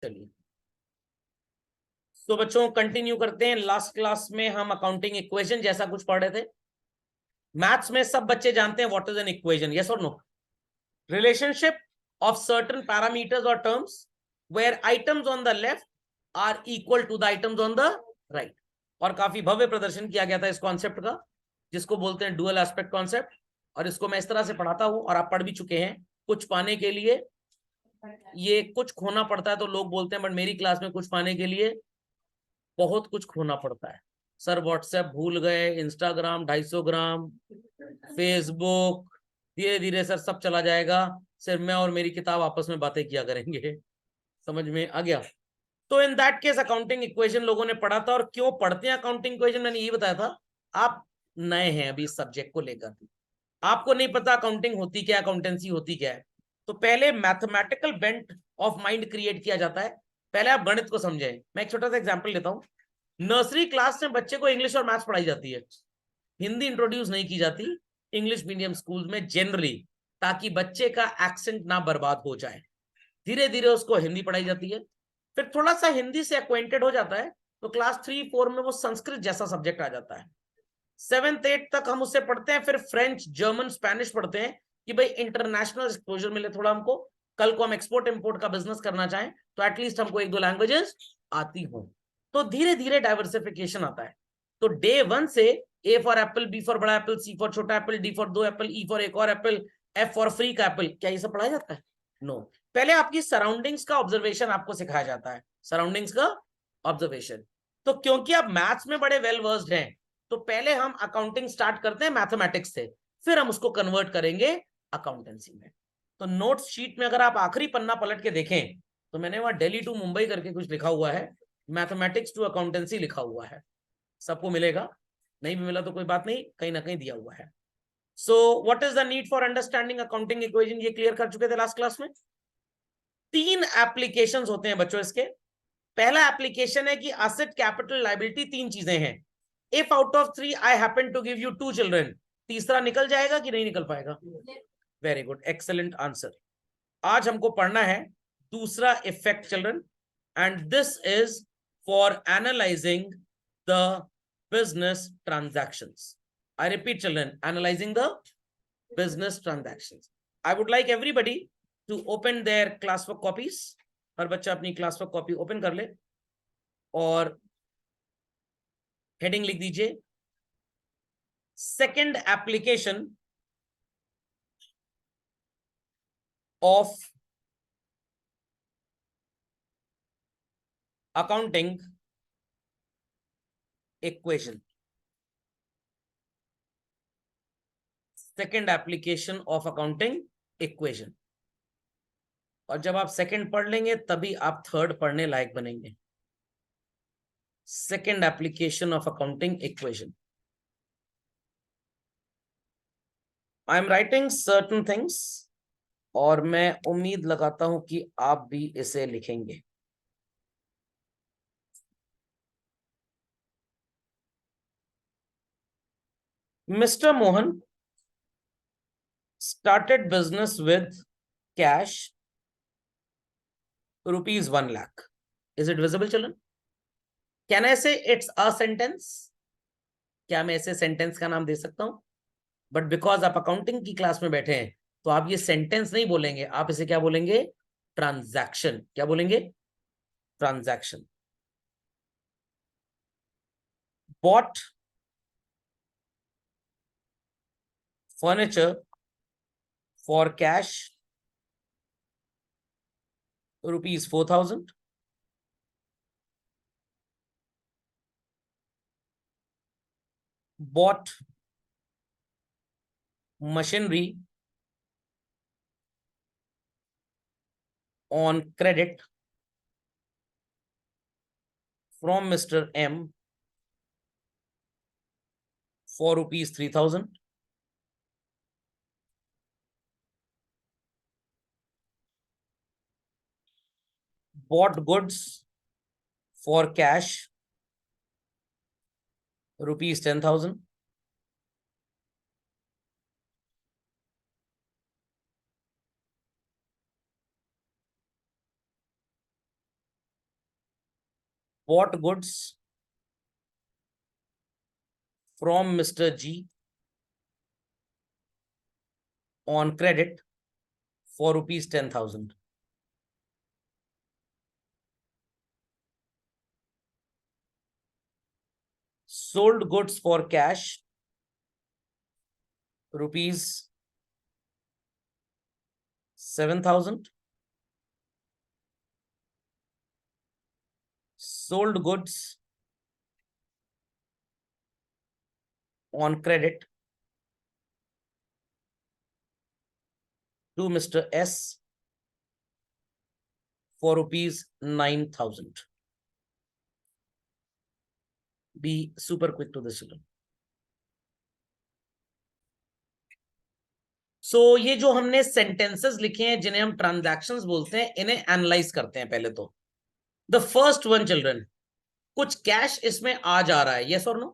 चलिए, तो बच्चों कंटिन्यू करते हैं। लास्ट क्लास में हम अकाउंटिंग इक्वेशन जैसा कुछ पढ़ रहे थे। मैथ्स में सब बच्चे जानते हैं what is an equation, yes और no? Relationship of certain parameters और terms where items on the left are equal to the items on the right. और काफी भव्य प्रदर्शन किया गया था इस कॉन्सेप्ट का, जिसको बोलते हैं डुअल एस्पेक्ट कॉन्सेप्ट। और इसको मैं इस तरह से पढ़ाता हूं और आप पढ़ भी चुके हैं। कुछ पाने के लिए ये कुछ खोना पड़ता है तो लोग बोलते हैं, बट मेरी क्लास में कुछ पाने के लिए बहुत कुछ खोना पड़ता है। सर व्हाट्सएप भूल गए, इंस्टाग्राम 250 ग्राम, फेसबुक, धीरे धीरे सर सब चला जाएगा, सिर्फ मैं और मेरी किताब आपस में बातें किया करेंगे। समझ में आ गया? तो in that case accounting equation लोगों ने पढ़ा था। और क्यों पढ़ते हैं अकाउंटिंग इक्वेशन, मैंने ये बताया था। आप नए हैं अभी इस सब्जेक्ट को लेकर, आपको नहीं पता अकाउंटिंग होती क्या, अकाउंटेंसी होती क्या है। तो पहले mathematical bent of mind create किया जाता है। पहले आप गणित को समझें। मैं एक छोटा सा एग्जांपल लेता हूं। नर्सरी क्लास में बच्चे को इंग्लिश और मैथ्स पढ़ाई जाती है, हिंदी इंट्रोड्यूस नहीं की जाती इंग्लिश मीडियम स्कूल में जनरली, ताकि बच्चे का एक्सेंट ना बर्बाद हो जाए। धीरे धीरे उसको हिंदी पढ़ाई जाती है, फिर थोड़ा सा हिंदी से एक्वेंटेड हो जाता है तो क्लास 3-4 में वो संस्कृत जैसा सब्जेक्ट आ जाता है। 7th-8th तक हम उससे पढ़ते हैं, फिर फ्रेंच, जर्मन, स्पेनिश पढ़ते हैं कि भाई इंटरनेशनल एक्सपोजर मिले थोड़ा हमको। कल को हम एक्सपोर्ट इंपोर्ट का बिजनेस करना चाहें तो एटलीस्ट हमको 1-2 लैंग्वेजेस आती हो। तो धीरे धीरे डाइवर्सिफिकेशन आता है। तो डे 1 से A for apple, B for बड़ा एप्पल, सी फॉर छोटा apple, D for 2 apple, E for एक और एप्पल, एफ फॉर फ्री का एप्पल, क्या ये सब पढ़ाया जाता है? नो। पहले आपकी सराउंडिंग्स का ऑब्जर्वेशन आपको सिखाया जाता है, सराउंडिंग्स का ऑब्जर्वेशन। तो क्योंकि आप मैथ्स में बड़े वेल वर्स्ड हैं, तो पहले हम अकाउंटिंग स्टार्ट करते हैं मैथमेटिक्स से, फिर हम उसको कन्वर्ट करेंगे अकाउंटेंसी में। तो नोट्स शीट में अगर आप आखिरी पन्ना पलट के देखें तो मैंने वहां दिल्ली टू मुंबई करके कुछ लिखा हुआ है, मैथमेटिक्स टू अकाउंटेंसी लिखा हुआ है। सबको मिलेगा, नहीं भी मिला तो कोई बात नहीं, कहीं ना कहीं दिया हुआ है। So what is the need for understanding accounting equation, ये क्लियर कर चुके थे लास्ट क्लास में। 3 एप्लीकेशंस होते हैं बच्चों इसके। पहला एप्लीकेशन है कि असेट, कैपिटल, लायबिलिटी 3 चीजें हैं। If out of 3 I happen to give you 2 children, तीसरा निकल जाएगा कि नहीं निकल पाएगा? Very good, excellent answer. आज हमको पढ़ना है दूसरा effect children, and this is for analysing the business transactions. I repeat children, analysing the business transactions. I would like everybody to open their classwork copies. हर बच्चा अपनी classwork copy ओपन कर ले और हेडिंग लिख दीजिए second application of accounting equation. Second application of accounting equation. और जब आप सेकेंड पढ़ लेंगे तभी आप थर्ड पढ़ने लायक बनेंगे। Second application of accounting equation. I am writing certain things और मैं उम्मीद लगाता हूं कि आप भी इसे लिखेंगे। Mr. Mohan started business with cash rupees 1 lakh. Is it visible, children? Can I say it's a sentence? क्या मैं ऐसे सेंटेंस का नाम दे सकता हूं? बट बिकॉज आप अकाउंटिंग की क्लास में बैठे हैं तो आप ये सेंटेंस नहीं बोलेंगे, आप इसे क्या बोलेंगे? ट्रांजैक्शन। क्या बोलेंगे? Transaction. Bought furniture for cash rupees 4,000. Bought machinery on credit from Mr. M for rupees 3,000. Bought goods for cash rupees 10,000. bought goods from Mr. G on credit for rupees 10,000. Sold goods for cash rupees 7,000. Sold goods on credit to Mr. S for rupees 9,000. Be super quick to this children. So ये जो हमने sentences लिखे हैं जिन्हें हम transactions बोलते हैं, इन्हें analyze करते हैं पहले तो. The first one children, कुछ cash इसमें आ जा रहा है, yes or no?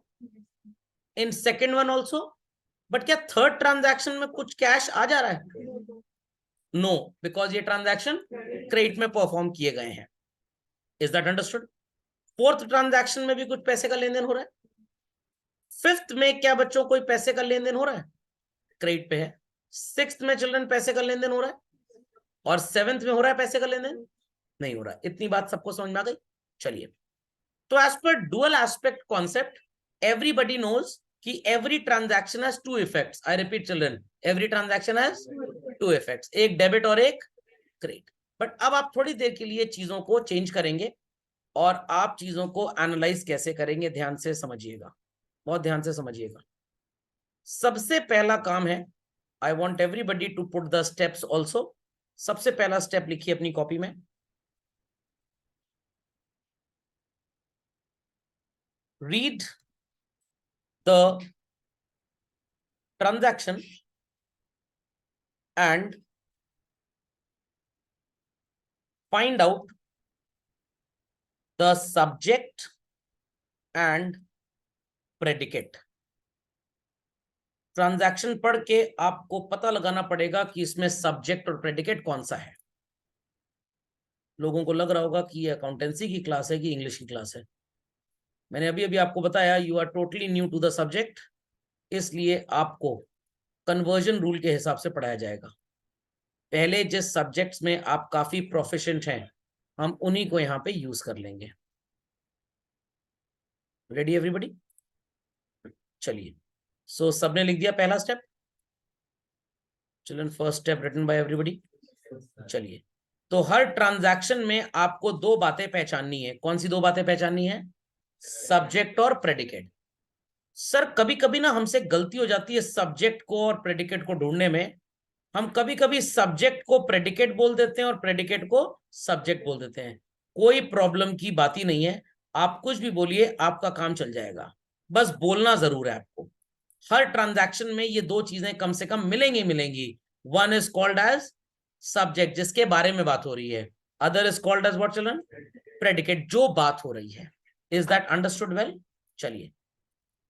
In second one also, but क्या third transaction में कुछ cash आ जा रहा है? No, because ये transaction credit में perform किए गए हैं. Is that understood? Fourth transaction में भी कुछ पैसे का लेन देन हो रहा है. Fifth में क्या बच्चों कोई पैसे का लेन देन हो रहा है? क्रेडिट पे है. सिक्स्थ में चिल्ड्रन पैसे का लेन देन हो रहा है, और सेवेंथ में हो रहा है पैसे का लेन देन नहीं हो रहा है. इतनी बात सबको समझ में आ गई? चलिए, तो as per dual aspect concept everybody knows कि every transaction has two effects. I repeat children, every transaction has two effects, एक डेबिट और एक क्रेडिट. बट अब आप थोड़ी देर के लिए चीजों को चेंज करेंगे और आप चीजों को एनालाइज कैसे करेंगे, ध्यान से समझिएगा, बहुत ध्यान से समझिएगा. सबसे पहला काम है, I want everybody to put the steps also. सबसे पहला स्टेप लिखिए अपनी कॉपी में. Read the transaction and find out the subject and predicate. Transaction पढ़ के आपको पता लगाना पड़ेगा कि इसमें सब्जेक्ट और प्रेडिकेट कौन सा है. लोगों को लग रहा होगा कि ये अकाउंटेंसी की क्लास है कि इंग्लिश की क्लास है. मैंने अभी अभी आपको बताया you are totally new to the subject, इसलिए आपको कन्वर्जन रूल के हिसाब से पढ़ाया जाएगा. पहले जिस सब्जेक्ट्स में आप काफी प्रोफिशिएंट हैं, हम उन्हीं को यहाँ पे यूज कर लेंगे. Ready everybody? चलिए, सो सबने लिख दिया पहला step. Children, first step written by everybody. चलिए, तो हर ट्रांजैक्शन में आपको दो बातें पहचाननी है. कौन सी दो बातें पहचाननी है? सब्जेक्ट और प्रेडिकेट. सर कभी कभी ना हमसे गलती हो जाती है सब्जेक्ट को और प्रेडिकेट को ढूंढने में. हम कभी कभी सब्जेक्ट को प्रेडिकेट बोल देते हैं और प्रेडिकेट को सब्जेक्ट बोल देते हैं. कोई प्रॉब्लम की बात ही नहीं है, आप कुछ भी बोलिए, आपका काम चल जाएगा. बस बोलना जरूर है आपको. हर ट्रांजैक्शन में ये दो चीजें कम से कम मिलेंगी. One is called as subject, जिसके बारे में बात हो रही है. Other is called as what children? Predicate, जो बात हो रही है. Is that understood well? चलिए,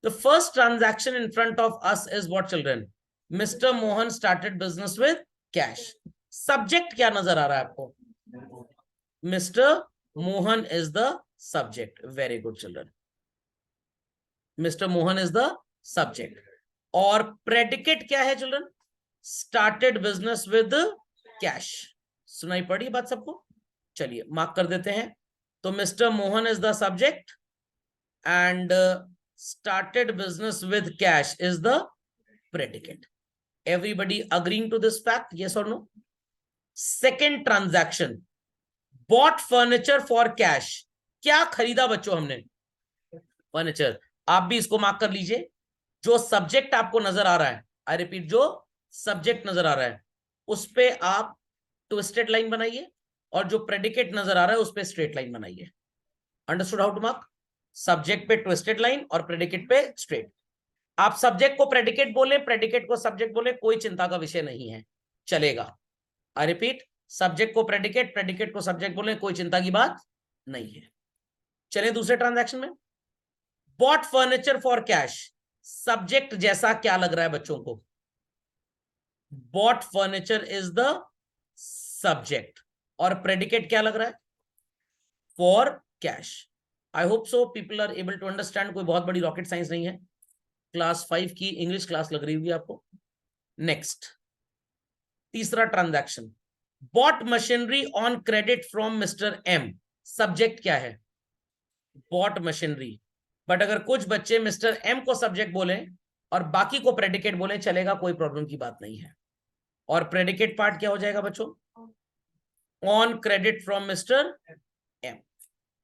the first transaction in front of us is what children? Mister Mohan started business with cash. Subject क्या नजर आ रहा है आपको? Mister Mohan is the subject. Very good children, mister Mohan is the subject. और predicate क्या है children? Started business with cash. सुनाई पड़ी बात सबको? चलिए मार्क कर देते हैं. तो mister Mohan is the subject and started business with cash is the predicate. Everybody agreeing to this fact? Yes or no? Second transaction, bought furniture for cash. क्या खरीदा बच्चों हमने? फर्नीचर. आप भी इसको मार्क कर लीजिए. जो सब्जेक्ट आपको नजर आ रहा है, आई रिपीट, जो सब्जेक्ट नजर आ रहा है उस पे आप ट्विस्टेड लाइन बनाइए, और जो प्रेडिकेट नजर आ रहा है उस पे स्ट्रेट लाइन बनाइए. Understood how to mark? Subject पे ट्विस्टेड लाइन और प्रेडिकेट पे स्ट्रेट. आप सब्जेक्ट को प्रेडिकेट बोले, प्रेडिकेट को सब्जेक्ट बोले, कोई चिंता का विषय नहीं है, चलेगा. आई रिपीट, सब्जेक्ट को प्रेडिकेट, प्रेडिकेट को सब्जेक्ट बोले, कोई चिंता की बात नहीं है. चले दूसरे ट्रांजैक्शन में. Bought furniture for cash. Subject जैसा क्या लग रहा है बच्चों को? Bought furniture is the subject, और प्रेडिकेट क्या लग रहा है? For cash. I hope so people are able to understand, कोई बहुत बड़ी रॉकेट साइंस नहीं है, क्लास 5 की इंग्लिश क्लास लग रही होगी आपको। नेक्स्ट, तीसरा transaction, bought machinery on credit from mister M. Subject क्या है? Bought machinery. बट अगर कुछ बच्चे मिस्टर एम को सब्जेक्ट बोले और बाकी को प्रेडिकेट बोले, चलेगा, कोई प्रॉब्लम की बात नहीं है। और प्रेडिकेट पार्ट क्या हो जाएगा बच्चों? On credit from mister M.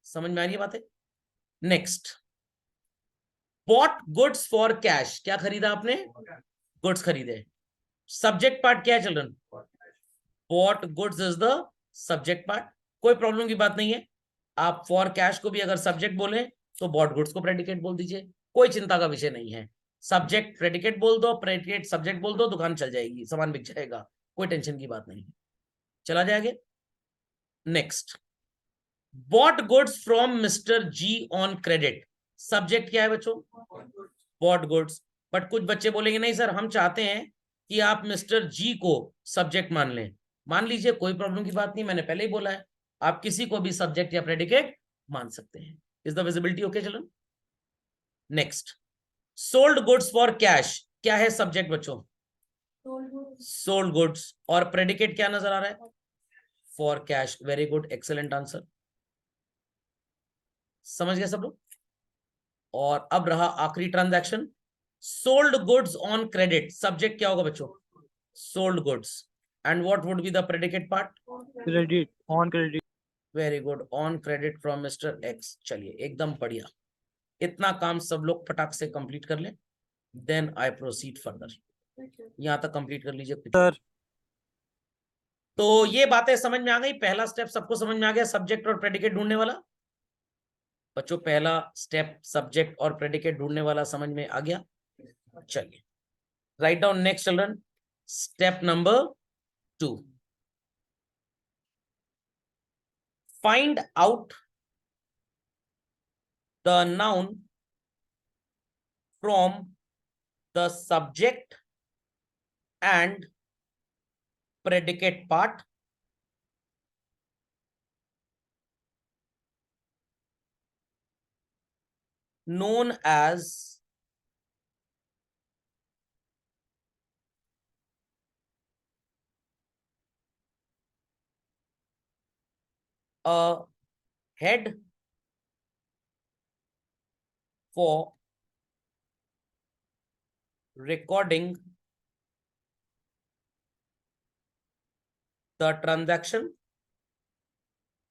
समझ में आ रही है बातें? Next, bought goods for cash. क्या खरीदा आपने? गुड्स खरीदे। सब्जेक्ट पार्ट क्या है children? Bought goods is the subject part. कोई प्रॉब्लम की बात नहीं है, आप फॉर कैश को भी अगर सब्जेक्ट बोले तो बॉट गुड्स को प्रेडिकेट बोल दीजिए, कोई चिंता का विषय नहीं है। सब्जेक्ट प्रेडिकेट बोल दो, प्रेडिकेट सब्जेक्ट बोल दो, दुकान चल जाएगी, सामान बिक जाएगा, कोई टेंशन की बात नहीं है। चला जाएगा। Next, bought goods from mister G on credit. Subject क्या है बच्चों? Bought goods. बट कुछ बच्चे बोलेंगे नहीं सर, हम चाहते हैं कि आप मिस्टर जी को सब्जेक्ट मान लें। मान लीजिए, कोई प्रॉब्लम की बात नहीं, मैंने पहले ही बोला है, आप किसी को भी सब्जेक्ट या प्रेडिकेट मान सकते हैं। Is the visibility okay children? Next, sold goods for cash. क्या है सब्जेक्ट बच्चों? Sold goods. और प्रेडिकेट क्या नजर आ रहा है? For cash. Very good, excellent answer. समझ गए सब लोग? और अब रहा आखिरी transaction, sold goods on credit. Subject क्या होगा बच्चों? Sold goods. And what would be the predicate part? Credit, on credit. Very good, on credit from mister x. चलिए, एकदम बढ़िया। इतना काम सब लोग फटाक से कंप्लीट कर लें, देन आई प्रोसीड फर्दर। यहां तक कंप्लीट कर लीजिए सर। तो ये बातें समझ में आ गई? पहला स्टेप सबको समझ में आ गया, सब्जेक्ट और प्रेडिकेट ढूंढने वाला? बच्चों, पहला स्टेप सब्जेक्ट और प्रेडिकेट ढूंढने वाला समझ में आ गया? चलिए, write down next children, step number 2, find out the noun from the subject and predicate part known as a head for recording the transaction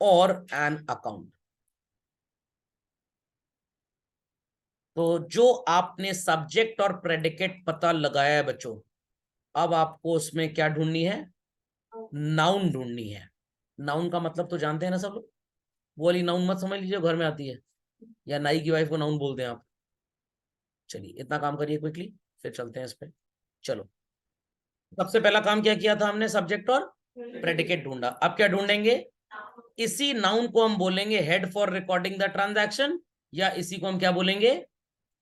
or an account। तो जो आपने सब्जेक्ट और प्रेडिकेट पता लगाया है बच्चों, अब आपको उसमें क्या ढूंढनी है? नाउन ढूंढनी है। नाउन का मतलब तो जानते हैं ना सब लोग? वो वाली नाउन मत समझ लीजिए, घर में आती है, या नाई की वाइफ को नाउन बोलते हैं आप। चलिए, इतना काम करिए क्विकली, फिर चलते हैं इस पे। चलो, सबसे पहला काम क्या किया था हमने? सब्जेक्ट और प्रेडिकेट ढूंढा। अब क्या ढूंढेंगे? इसी नाउन को हम बोलेंगे head for recording the transaction, या इसी को हम क्या बोलेंगे?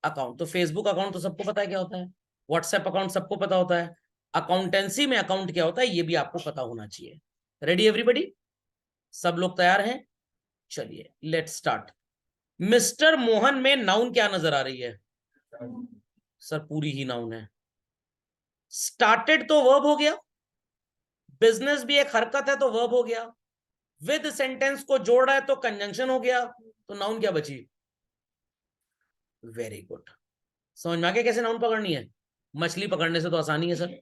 अकाउंट। तो फेसबुक अकाउंट तो सबको पता है क्या होता है, व्हाट्सएप अकाउंट सबको पता होता है, अकाउंटेंसी में अकाउंट क्या होता है ये भी आपको पता होना चाहिए। Ready everybody? सब लोग तैयार हैं? चलिए, लेट्स स्टार्ट। मिस्टर मोहन में नाउन क्या नजर आ रही है? सर पूरी ही नाउन है। स्टार्टेड तो वर्ब हो गया, बिजनेस भी एक हरकत है तो वर्ब हो गया, विद सेंटेंस को जोड़ रहा है तो कंजंक्शन हो गया, तो नाउन क्या बची? Very good. समझ में आ गया कैसे नाउन पकड़नी है? मछली पकड़ने से तो आसानी है sir.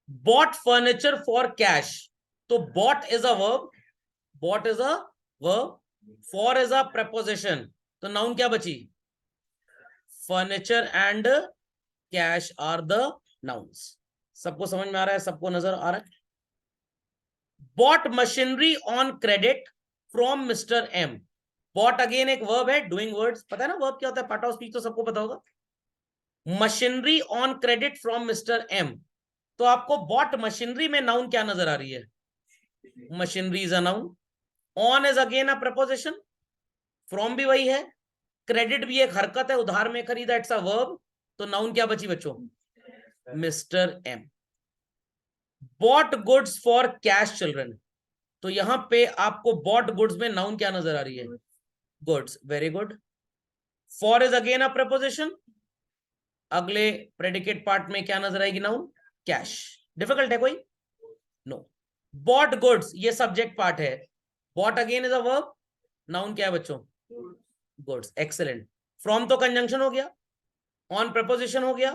Bought furniture for cash, तो bought is a verb, bought is a verb, for is a preposition, तो नाउन क्या बची? Furniture and cash are the nouns. सबको समझ में आ रहा है? सबको नजर आ रहा है? Bought machinery on credit from mister M. Bought again एक वर्ब है, डूइंग वर्ड्स, पता है ना वर्ब क्या होता है? पार्ट ऑफ स्पीच तो सबको पता होगा। Machinery on credit from mister M, तो आपको बॉट मशीनरी में नाउन क्या नजर आ रही है? Machinery is a noun, on is again a preposition, from भी वही है, क्रेडिट भी एक हरकत है, उधार में खरीदा, इट्स अ वर्ब, तो नाउन क्या बची बच्चों? Mister M. Bought goods for cash children, तो यहां पे आपको बॉट गुड्स में नाउन क्या नजर आ रही है? Goods, very good. For is again a preposition, अगले प्रेडिकेट पार्ट में क्या नजर आएगी? Noun, cash. डिफिकल्ट है कोई? नो। बॉट गुड्स, ये सब्जेक्ट पार्ट है। Bought again is a verb, noun क्या है बच्चों? Goods, excellent. फ्रॉम तो कंजंक्शन हो गया, ऑन प्रपोजिशन हो गया,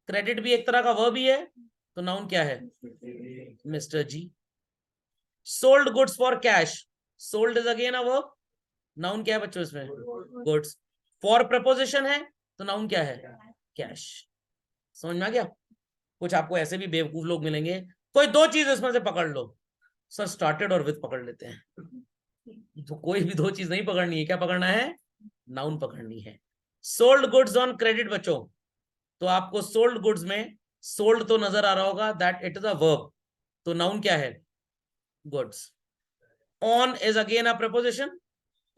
क्रेडिट भी एक तरह का वर्ब ही है, तो नाउन क्या है? Mister G. Sold goods for cash, sold is again a verb, noun क्या है बच्चों इसमें? गुड्स। फॉर प्रपोजिशन है तो नाउन क्या है? कैश। समझ में आ गया? कुछ आपको ऐसे भी बेवकूफ लोग मिलेंगे, कोई दो चीज इसमें से पकड़ लो। सर स्टार्टेड और विद पकड़ लेते हैं, तो कोई भी दो चीज नहीं पकड़नी है। क्या पकड़ना है? नाउन पकड़नी है। सोल्ड गुड्स ऑन क्रेडिट बच्चों, तो आपको सोल्ड गुड्स में सोल्ड तो नजर आ रहा होगा, that it is a verb, तो नाउन क्या है? Goods. On is again a preposition,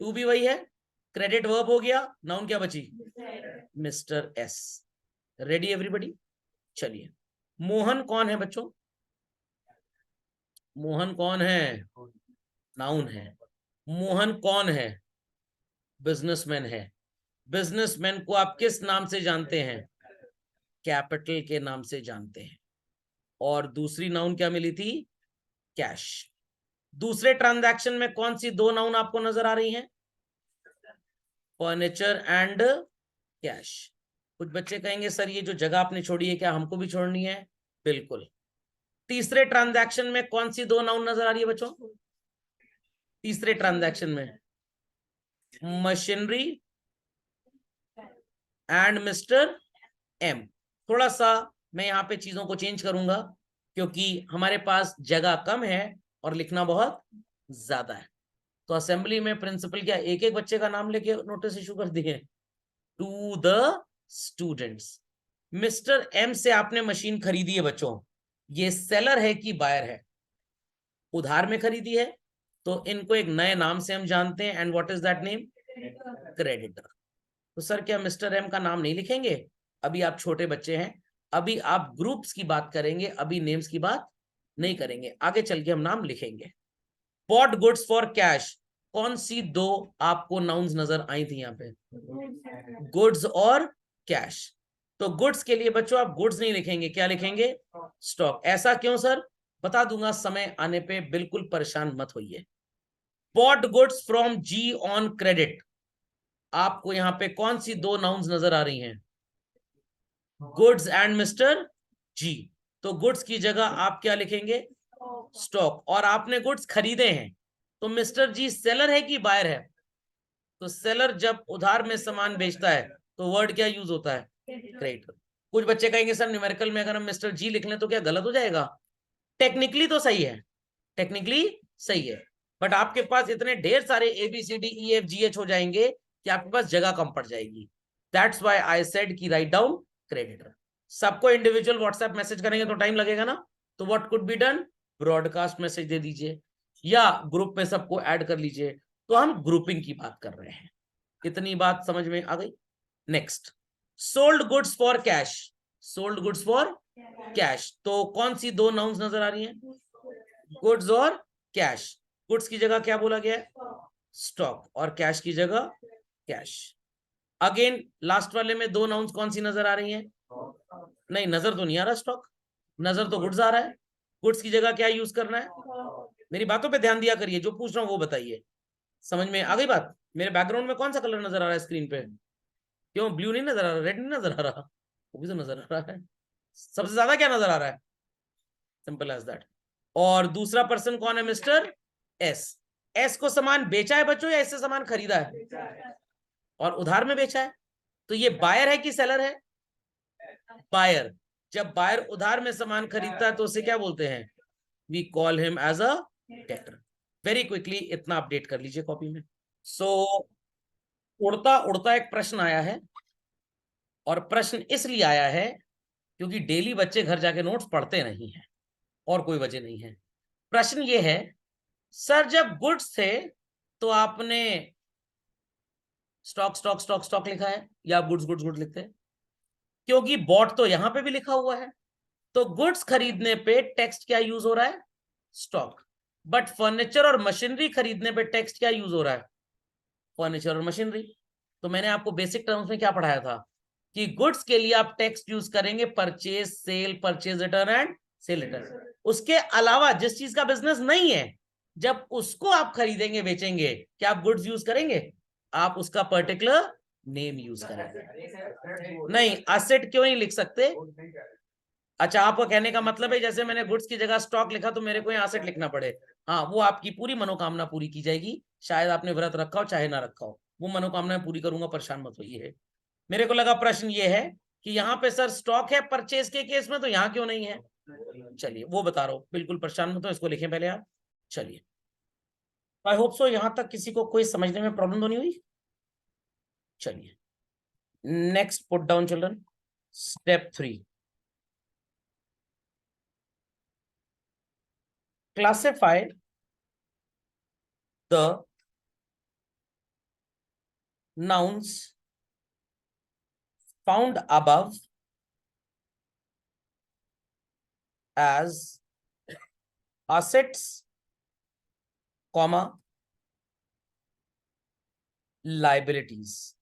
to भी वही है, क्रेडिट वर्ब हो गया, नाउन क्या बची? Mister S. Ready everybody? चलिए, मोहन कौन है बच्चों? मोहन कौन है? नाउन है। मोहन कौन है? बिजनेसमैन है। बिजनेसमैन को आप किस नाम से जानते हैं? कैपिटल के नाम से जानते हैं। और दूसरी नाउन क्या मिली थी? कैश। दूसरे ट्रांजैक्शन में कौन सी दो नाउन आपको नजर आ रही हैं? Furniture and cash. कुछ बच्चे कहेंगे सर ये जो जगह आपने छोड़ी है क्या हमको भी छोड़नी है? बिल्कुल। तीसरे ट्रांजैक्शन में कौन सी दो नाउन नजर आ रही है बच्चों? तीसरे ट्रांजैक्शन में मशीनरी एंड मिस्टर एम। थोड़ा सा मैं यहाँ पे चीजों को चेंज करूंगा, क्योंकि हमारे पास जगह कम है और लिखना बहुत ज्यादा है। तो असेंबली में प्रिंसिपल क्या एक एक बच्चे का नाम लेके नोटिस इशू कर दिए? To the students. Mister M से आपने मशीन खरीदी है बच्चों, ये सेलर है कि बायर है? उधार में खरीदी है, तो इनको एक नए नाम से हम जानते हैं, and what is that name? Creditor. तो सर क्या मिस्टर एम का नाम नहीं लिखेंगे? अभी आप छोटे बच्चे हैं, अभी आप ग्रुप्स की बात करेंगे, अभी नेम्स की बात नहीं करेंगे, आगे चल के हम नाम लिखेंगे। बॉट गुड्स फॉर कैश, कौन सी दो आपको नाउन्स नजर आई थी यहाँ पे? गुड्स और कैश। तो गुड्स के लिए बच्चों आप गुड्स नहीं लिखेंगे, क्या लिखेंगे? स्टॉक। ऐसा क्यों सर? बता दूंगा समय आने पे, बिल्कुल परेशान मत होइए। Bought goods from G on credit, आपको यहाँ पे कौन सी दो नाउन्स नजर आ रही हैं? गुड्स एंड मिस्टर जी। तो गुड्स की जगह आप क्या लिखेंगे? स्टॉक। और आपने गुड्स खरीदे हैं, तो मिस्टर जी सेलर है कि बायर है? तो सेलर जब उधार में सामान बेचता है तो वर्ड क्या यूज होता है? क्रेडिटर। कुछ बच्चे कहेंगे सर न्यूमेरिकल में अगर हम मिस्टर जी लिख लें तो क्या गलत हो जाएगा? टेक्निकली तो सही है, टेक्निकली सही है, बट आपके पास इतने ढेर सारे ABCDEFGH हो जाएंगे कि आपके पास जगह कम पड़ जाएगी। दैट्स व्हाई आई सेड कि राइट डाउन क्रेडिटर। सबको इंडिविजुअल व्हाट्सएप मैसेज करेंगे तो टाइम लगेगा ना, तो what could be done? Broadcast message दे दीजिए या ग्रुप में सबको ऐड कर लीजिए। तो हम ग्रुपिंग की बात कर रहे हैं। इतनी बात समझ में आ गई? Next, sold goods for cash. Sold goods for cash, तो कौन सी दो नाउन्स नजर आ रही हैं? गुड्स और कैश। गुड्स की जगह क्या बोला गया है? स्टॉक। और कैश की जगह कैश। अगेन लास्ट वाले में दो नाउन्स कौन सी नजर आ रही हैं? नहीं, नजर तो नहीं आ रहा स्टॉक, नजर तो गुड्स आ रहा है। गुड्स की जगह क्या यूज करना है? मेरी बातों पे ध्यान दिया करिए, जो पूछ रहा हूं वो बताइए। समझ में आ गई बात? मेरे बैकग्राउंड में कौन सा कलर नजर आ रहा है स्क्रीन पे? क्यों ब्लू नहीं नजर आ रहा? रेड नहीं नजर आ रहा? वो भी तो नजर आ रहा है। सबसे ज्यादा क्या नजर आ रहा है? Simple as that. और दूसरा पर्सन कौन है? Mister S. एस को सामान बेचा है बच्चों या इससे सामान खरीदा है? और उधार में बेचा है, तो ये बायर है कि सेलर है? बायर। जब बायर उधार में सामान खरीदता है तो उसे क्या बोलते हैं? We call him as a debtor. Very quickly इतना अपडेट कर लीजिए कॉपी में। सो उड़ता उड़ता एक प्रश्न आया है, और प्रश्न इसलिए आया है क्योंकि डेली बच्चे घर जाके नोट्स पढ़ते नहीं हैं, और कोई वजह नहीं है। प्रश्न ये है, सर जब गुड्स थे तो आपने स्टॉक स्टॉक स्टॉक स्टॉक लिखा है, या गुड्स गुड्स गुड्स लिखते हैं? क्योंकि बॉट तो यहां पे भी लिखा हुआ है, तो गुड्स खरीदने पे टेक्स्ट क्या यूज हो रहा है? स्टॉक। बट फर्नीचर और मशीनरी खरीदने पे टेक्स्ट क्या यूज हो रहा है? फर्नीचर और मशीनरी। तो मैंने आपको बेसिक टर्म्स में क्या पढ़ाया था कि गुड्स के लिए आप टेक्स्ट यूज करेंगे purchase, sale, purchase return and sale return. उसके अलावा जिस चीज का बिजनेस नहीं है, जब उसको आप खरीदेंगे बेचेंगे, क्या आप गुड्स यूज करेंगे? आप उसका पर्टिकुलर नेम यूज करेंगे। नहीं, असेट क्यों नहीं लिख सकते? अच्छा, आपको कहने का मतलब है जैसे मैंने गुड्स की जगह स्टॉक लिखा तो मेरे को यहाँ असेट लिखना पड़े। हाँ, वो आपकी पूरी मनोकामना पूरी की जाएगी, शायद आपने व्रत रखा हो चाहे ना रखा हो, वो मनोकामना पूरी करूंगा, परेशान मत होइए। मेरे को लगा प्रश्न ये है कि यहाँ पे सर स्टॉक है परचेज के केस में, तो यहाँ क्यों नहीं है? चलिए वो बता रहा हूँ, बिल्कुल परेशान मत हो, इसको लिखें पहले आप। चलिए, आई होप सो यहां तक किसी को कोई समझने में प्रॉब्लम तो नहीं हुई। चलिए, next put down children, step 3, classify the nouns found above as assets, comma, liabilities.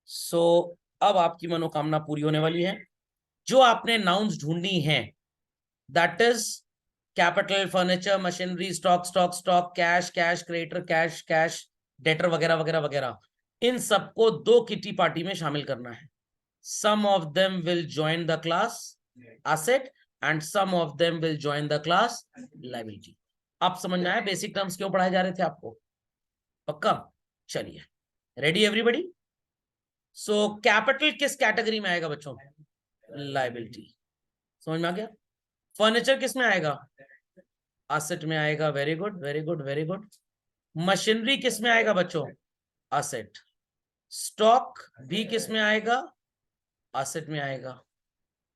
So अब आपकी मनोकामना पूरी होने वाली है। जो आपने नाउन्स ढूंढनी है, that is capital, furniture, machinery, stock, stock, stock, cash, cash, creditor, cash, cash, debtor वगैरह वगैरह वगैरह, इन सबको दो किटी पार्टी में शामिल करना है। Some of them will join the class asset and some of them will join the class liability. आप समझ में आया बेसिक टर्म्स क्यों पढ़ाए जा रहे थे आपको? पक्का? चलिए, रेडी एवरीबॉडी? सो कैपिटल किस कैटेगरी में आएगा बच्चों? लाइबिलिटी। समझ में आ गया? फर्नीचर किस में आएगा? एसेट में आएगा। Very good, very good, very good. Machinery किस में आएगा बच्चों? एसेट। स्टॉक भी किस में आएगा? एसेट में आएगा।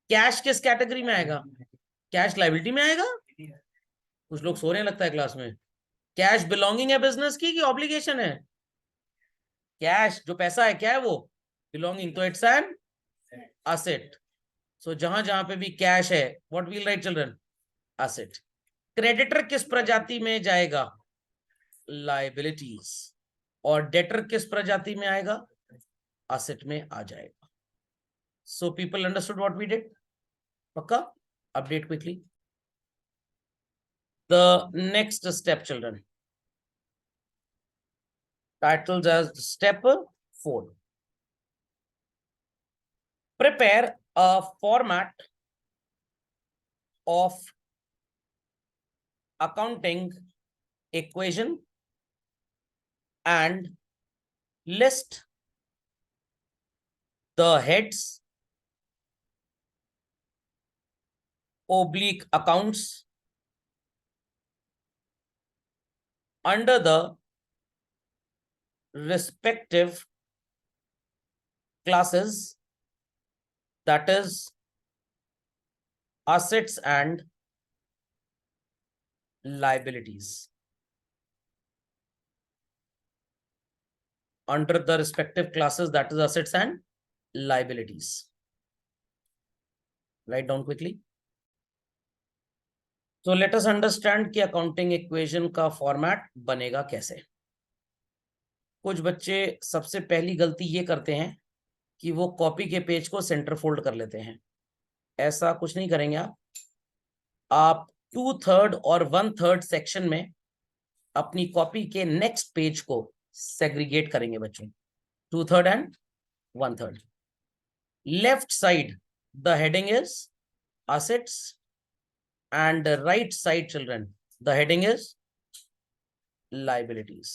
कैश किस कैटेगरी में आएगा? कैश लाइबिलिटी में आएगा। कुछ लोग सो रहे हैं लगता है क्लास में। कैश बिलोंगिंग है बिजनेस की कि ऑब्लिगेशन है? कैश जो पैसा है क्या है वो? बिलोंगिंग, तो इट्स एन एसेट। सो जहां जहां पे भी कैश है, what will write children? Asset. Creditor किस प्रजाति में जाएगा? लाइबिलिटीज। और डेटर किस प्रजाति में आएगा? एसेट में आ जाएगा। So people understood what we did? पक्का? Update quickly the next step children, titled as step 4. Prepare a format of accounting equation and list the heads, oblique accounts under the respective classes, that is assets and liabilities. Under the respective classes, that is assets and liabilities. Write down quickly. So let us understand कि accounting equation का format बनेगा कैसे। कुछ बच्चे सबसे पहली गलती ये करते हैं कि वो कॉपी के पेज को सेंटर फोल्ड कर लेते हैं। ऐसा कुछ नहीं करेंगे आप 2/3 और 1/3 सेक्शन में अपनी कॉपी के नेक्स्ट पेज को सेग्रीगेट करेंगे बच्चों। 2/3 and 1/3। Left side the heading is assets and right side children the heading is liabilities.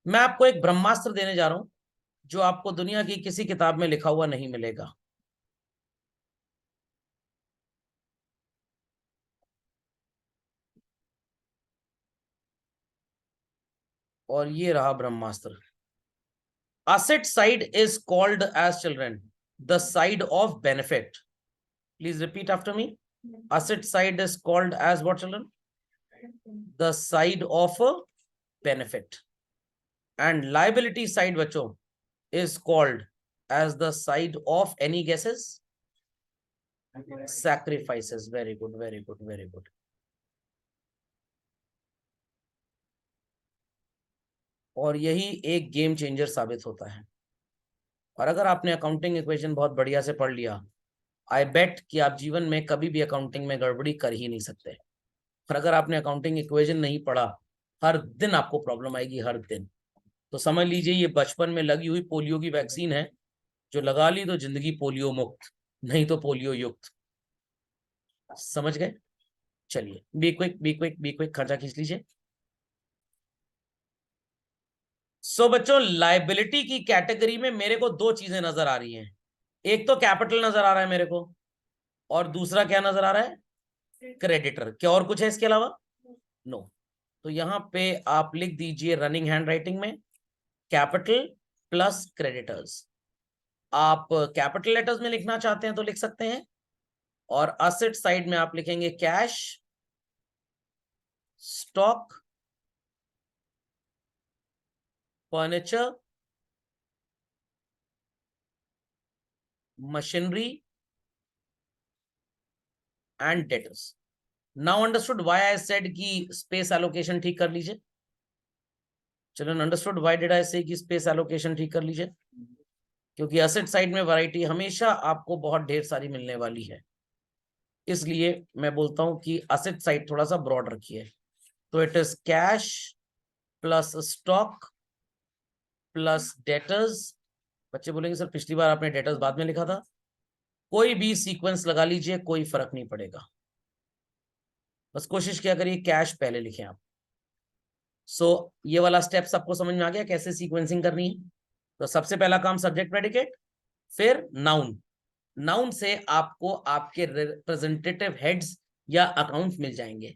मैं आपको एक ब्रह्मास्त्र देने जा रहा हूं जो आपको दुनिया की किसी किताब में लिखा हुआ नहीं मिलेगा। और ये रहा ब्रह्मास्त्र। asset side is called as children the side of benefit. Please repeat after me. Asset side is called as what children? The side of a benefit. And liability side बच्चों is called as the side of any guesses? Sacrifices. Very good, very good, very good. और यही एक game changer साबित होता है। और अगर आपने अकाउंटिंग इक्वेशन बहुत बढ़िया से पढ़ लिया, आई बेट कि आप जीवन में कभी भी अकाउंटिंग में गड़बड़ी कर ही नहीं सकते। और अगर आपने अकाउंटिंग इक्वेशन नहीं पढ़ा, हर दिन आपको प्रॉब्लम आएगी, हर दिन। तो समझ लीजिए ये बचपन में लगी हुई पोलियो की वैक्सीन है, जो लगा ली तो जिंदगी पोलियो मुक्त, नहीं तो पोलियो युक्त। समझ गए? चलिए, be quick be quick be quick, खर्चा खींच लीजिए। सो बच्चों, लाइबिलिटी की कैटेगरी में मेरे को दो चीजें नजर आ रही हैं। एक तो कैपिटल नजर आ रहा है मेरे को, और दूसरा क्या नजर आ रहा है? क्रेडिटर। क्या और कुछ है इसके अलावा? नो। तो यहां पे आप लिख दीजिए रनिंग हैंड राइटिंग में, कैपिटल प्लस क्रेडिटर्स। आप कैपिटल लेटर्स में लिखना चाहते हैं तो लिख सकते हैं, और असेट साइड में आप लिखेंगे cash, stock, furniture, machinery and debtors. Now understood why I said कि स्पेस एलोकेशन ठीक कर लीजिए। चलो, understood why did I say कि स्पेस एलोकेशन ठीक कर लीजिए? क्योंकि असेट साइड में वैरायटी हमेशा आपको बहुत ढेर सारी मिलने वाली है, इसलिए मैं बोलता हूं कि असेट साइड थोड़ा सा ब्रॉड रखिए। तो it is cash plus stock plus debtors. बच्चे बोलेंगे सर पिछली बार आपने डेटर्स बाद में लिखा था। कोई भी सीक्वेंस लगा लीजिए, कोई फर्क नहीं पड़ेगा, बस कोशिश क्या करिए कैश पहले लिखें आप। सो ये वाला स्टेप सबको समझ में आ गया कैसे सीक्वेंसिंग करनी है? तो सबसे पहला काम सब्जेक्ट प्रेडिकेट, फिर नाउन। नाउन से आपको आपके रिप्रेजेंटेटिव हेड्स या अकाउंट मिल जाएंगे,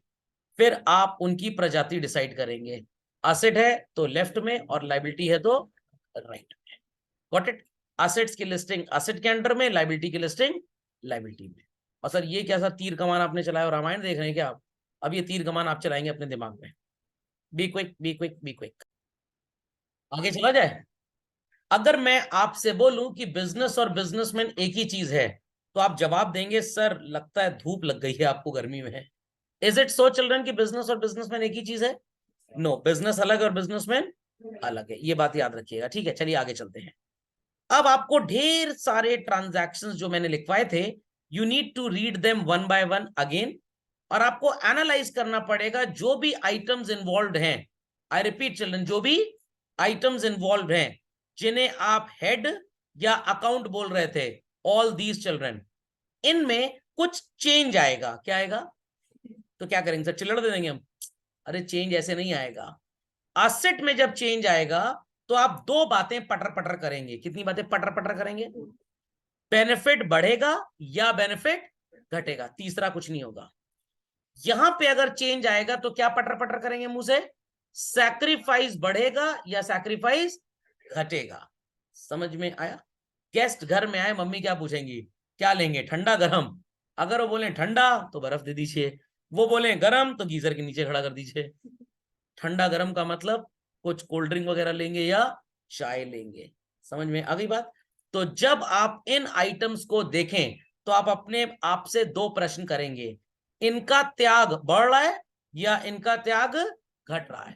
फिर आप उनकी प्रजाति डिसाइड करेंगे। असेट है तो लेफ्ट में, और लाइबिलिटी है तो राइट में। Got it? असेट्स की लिस्टिंग असेट के अंडर में, लाइबिलिटी की लिस्टिंग लाइबिलिटी में। और सर ये क्या सर तीर कमान आपने चलाया और रामायण देख रहे हैं क्या आप? अब ये तीर कमान आप चलाएंगे अपने दिमाग में। Be quick be quick be quick. आगे चला जाए। अगर मैं आपसे बोलूं कि बिजनेस और बिजनेसमैन एक ही चीज है, तो आप जवाब देंगे सर लगता है धूप लग गई है आपको गर्मी में। इज इट सो चिल्ड्रन कि बिजनेस और बिजनेसमैन एक ही चीज है? नो, बिजनेस अलग और बिजनेसमैन अलग है, ये बात याद रखिएगा। ठीक है, चलिए आगे चलते हैं। अब आपको ढेर सारे ट्रांजैक्शंस जो मैंने लिखवाए थे, you need to read them one by one again, और आपको एनालाइज करना पड़ेगा जो भी आइटम्स इन्वॉल्व हैं। आई रिपीट चिल्ड्रन, जो भी आइटम्स इन्वॉल्व हैं, जिन्हें आप हेड या अकाउंट बोल रहे थे, ऑल दीज चिल्ड्रन, इनमें कुछ चेंज आएगा। क्या आएगा? तो क्या करेंगे सर, चिल्लड़ दे देंगे हम? अरे चेंज ऐसे नहीं आएगा। असेट में जब चेंज आएगा तो आप दो बातें पटर पटर करेंगे। कितनी बातें पटर पटर करेंगे? बेनिफिट बढ़ेगा या बेनिफिट घटेगा, तीसरा कुछ नहीं होगा। यहां पे अगर चेंज आएगा तो क्या पटर पटर करेंगे मुंह से? सैक्रिफाइस बढ़ेगा या सैक्रिफाइस घटेगा। समझ में आया? गेस्ट घर में आए, मम्मी क्या पूछेंगी, क्या लेंगे, ठंडा गरम? अगर वो बोले ठंडा तो बर्फ दे दीजिए, वो बोले गरम तो गीजर के नीचे खड़ा कर दीजिए। ठंडा गरम का मतलब कुछ कोल्ड ड्रिंक वगैरह लेंगे या चाय लेंगे। समझ में आ गई बात? तो जब आप इन आइटम्स को देखें तो आप अपने आप से दो प्रश्न करेंगे, इनका त्याग बढ़ रहा है या इनका त्याग घट रहा है?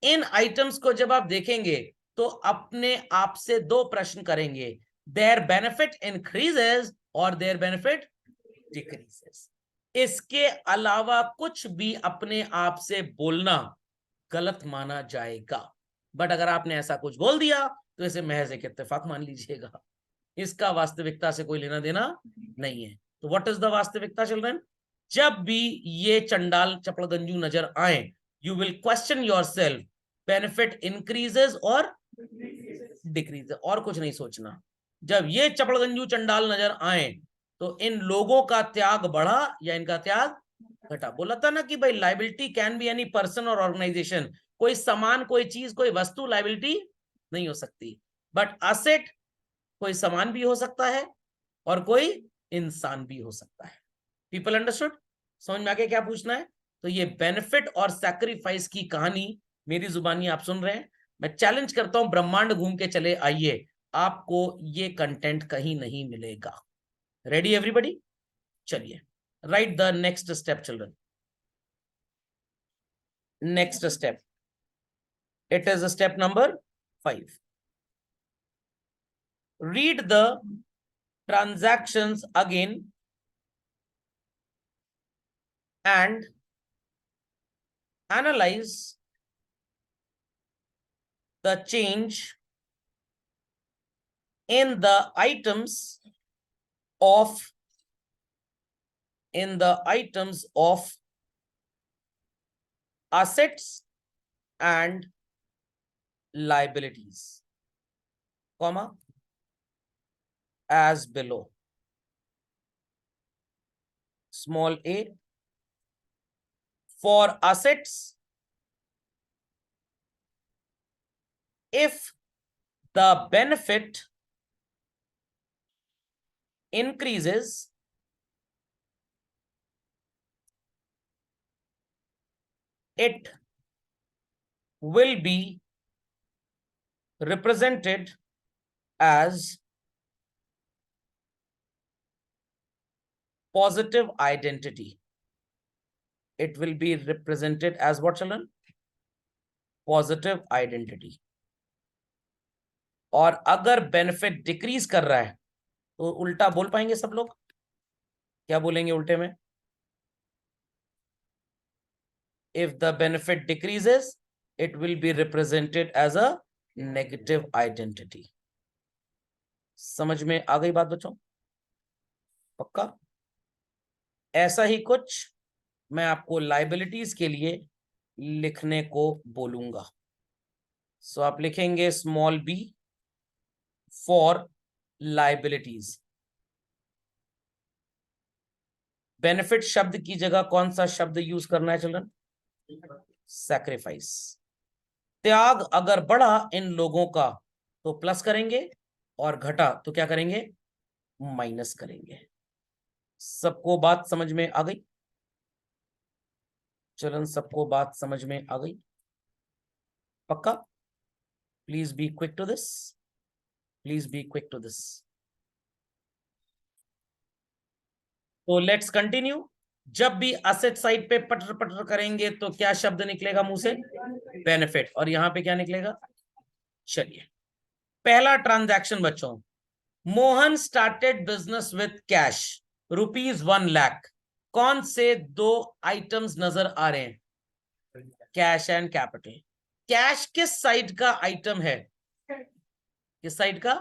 इन आइटम्स को जब आप देखेंगे तो अपने आप से दो प्रश्न करेंगे, देयर बेनिफिट इंक्रीजेस और देयर बेनिफिट डिक्रीजेस। इसके अलावा कुछ भी अपने आप से बोलना गलत माना जाएगा। बट अगर आपने ऐसा कुछ बोल दिया तो इसे महज एक इत्तेफाक मान लीजिएगा, इसका वास्तविकता से कोई लेना देना नहीं है। तो व्हाट इज द वास्तविकता चिल्ड्रन? जब भी ये चंडाल चपड़गंजू नजर आए, you will question yourself, benefit increases और डिक्रीजेस, और कुछ नहीं सोचना। जब ये चपड़गंजू चंडाल नजर आए तो इन लोगों का त्याग बढ़ा या इनका त्याग घटा। बोला था ना कि भाई liability can be any person और ऑर्गेनाइजेशन, कोई सामान, कोई चीज, कोई वस्तु लाइबिलिटी नहीं हो सकती। बट असेट कोई सामान भी हो सकता है और कोई इंसान भी हो सकता है। People understood? समझ में आ गया क्या पूछना है? तो ये बेनिफिट और सैक्रिफाइस की कहानी मेरी जुबानी आप सुन रहे हैं। मैं चैलेंज करता हूं, ब्रह्मांड घूम के चले आइए, आपको ये कंटेंट कहीं नहीं मिलेगा। Ready everybody? चलिए, write the next step children. Next step, It is step number 5. Read the transactions again and analyze the change in the items of assets and liabilities, comma, as below. Small a, for assets, if the benefit increases, it will be represented as positive identity. It will be represented as what, children? Positive identity. और अगर benefit decrease कर रहा है तो उल्टा बोल पाएंगे सब लोग? क्या बोलेंगे उल्टे में? If the benefit decreases, it will be represented as a negative identity. समझ में आ गई बात बच्चों? पक्का? ऐसा ही कुछ मैं आपको लाइबिलिटीज के लिए लिखने को बोलूंगा. सो आप लिखेंगे small B for liabilities. Benefit शब्द की जगह कौन सा शब्द यूज करना है चिल्ड्रन? सैक्रिफाइस. त्याग अगर बढ़ा इन लोगों का तो प्लस करेंगे और घटा तो क्या करेंगे? माइनस करेंगे. सबको बात समझ में आ गई? चलन सबको बात समझ में आ गई? पक्का? Please be quick to this. Please be quick to this. तो लेट्स कंटिन्यू. जब भी असेट साइड पे पटर पटर करेंगे तो क्या शब्द निकलेगा मुंह से? बेनिफिट. और यहां पे क्या निकलेगा? चलिए, पहला ट्रांजैक्शन बच्चों. Mohan started business with cash ₹1 lakh. कौन से दो आइटम्स नजर आ रहे हैं? Cash and capital. कैश किस साइड का आइटम है? किस साइड का?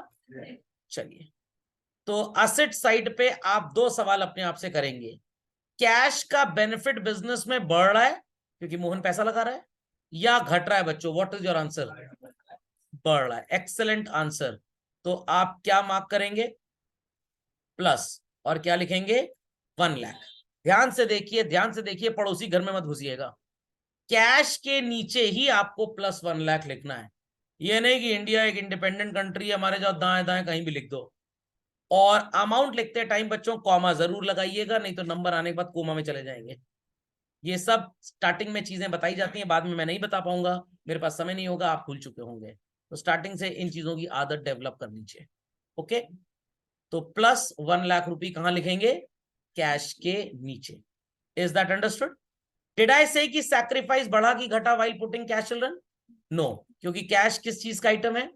चलिए, तो असेट साइड पे आप दो सवाल अपने आप से करेंगे. कैश का बेनिफिट बिजनेस में बढ़ रहा है क्योंकि मोहन पैसा लगा रहा है, या घट रहा है बच्चों? What is your answer? बढ़ रहा है. Excellent answer. तो आप क्या मार्क करेंगे? प्लस. और क्या लिखेंगे? 1 लाख. ध्यान से देखिए, ध्यान से देखिए, पड़ोसी घर में मत घुसिएगा. कैश के नीचे ही आपको +1 लाख लिखना है. ये नहीं कि इंडिया एक इंडिपेंडेंट कंट्री है, हमारे जाओ दाएं दाएं कहीं भी लिख दो. और अमाउंट लिखते टाइम बच्चों कॉमा जरूर लगाइएगा, नहीं तो नंबर आने के बाद कोमा में चले जाएंगे. ये सब स्टार्टिंग में चीजें बताई जाती हैं, बाद में मैं नहीं बता पाऊंगा, मेरे पास समय नहीं होगा, आप भूल चुके होंगे. तो स्टार्टिंग से इन चीजों की आदत डेवलप करनी चाहिए. ओके, तो +1 लाख रुपए कहां लिखेंगे? कैश के नीचे. Is that understood? Did I say कि सैक्रिफाइस बढ़ा कि घटा while putting cash children? No, क्योंकि कैश किस चीज का आइटम है?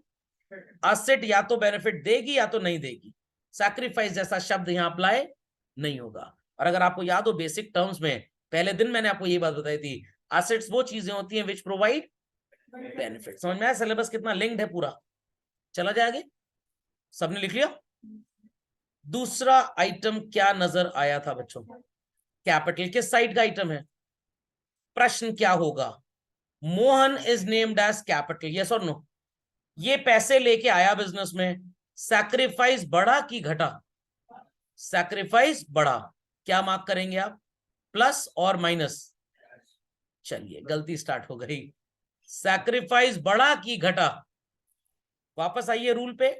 असेट. या तो बेनिफिट देगी या तो नहीं देगी. सैक्रिफाइस जैसा शब्द यहां अप्लाई नहीं होगा. और अगर आपको याद हो बेसिक टर्म्स में पहले दिन मैंने आपको ये बात बताई थी, एसेट्स वो चीजें होती हैं विच प्रोवाइड बेनिफिट. समझ में आया? सिलेबस कितना लिंक्ड है पूरा. चला जाए आगे. सबने लिख लिया? दूसरा आइटम क्या नजर आया था बच्चों? कैपिटल. किस साइड का आइटम है? प्रश्न क्या होगा? Mohan is named as capital. Yes और नो? ये पैसे लेके आया बिजनेस में. सैक्रिफाइस बढ़ा कि घटा? सैक्रिफाइस बढ़ा. क्या मार्क करेंगे आप? प्लस और माइनस? चलिए, गलती स्टार्ट हो गई. सैक्रिफाइस बढ़ा कि घटा? वापस आइए रूल पे.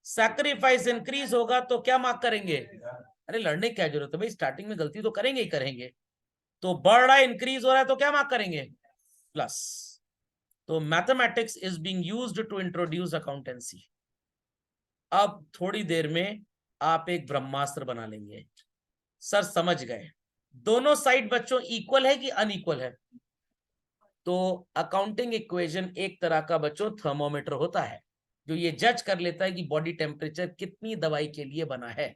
सैक्रिफाइस इंक्रीज होगा तो क्या मार्क करेंगे? अरे लड़ने की क्या जरूरत है भाई, स्टार्टिंग में गलती तो करेंगे ही करेंगे. तो बढ़ रहा है, इंक्रीज हो रहा है, तो क्या मार्क करेंगे? प्लस. तो mathematics is being used to introduce accountancy. अब थोड़ी देर में आप एक ब्रह्मास्त्र बना लेंगे. सर समझ गए. दोनों साइड बच्चों इक्वल है कि अनइक्वल है? तो अकाउंटिंग इक्वेशन एक तरह का बच्चों थर्मोमीटर होता है जो ये जज कर लेता है कि बॉडी टेम्परेचर कितनी दवाई के लिए बना है।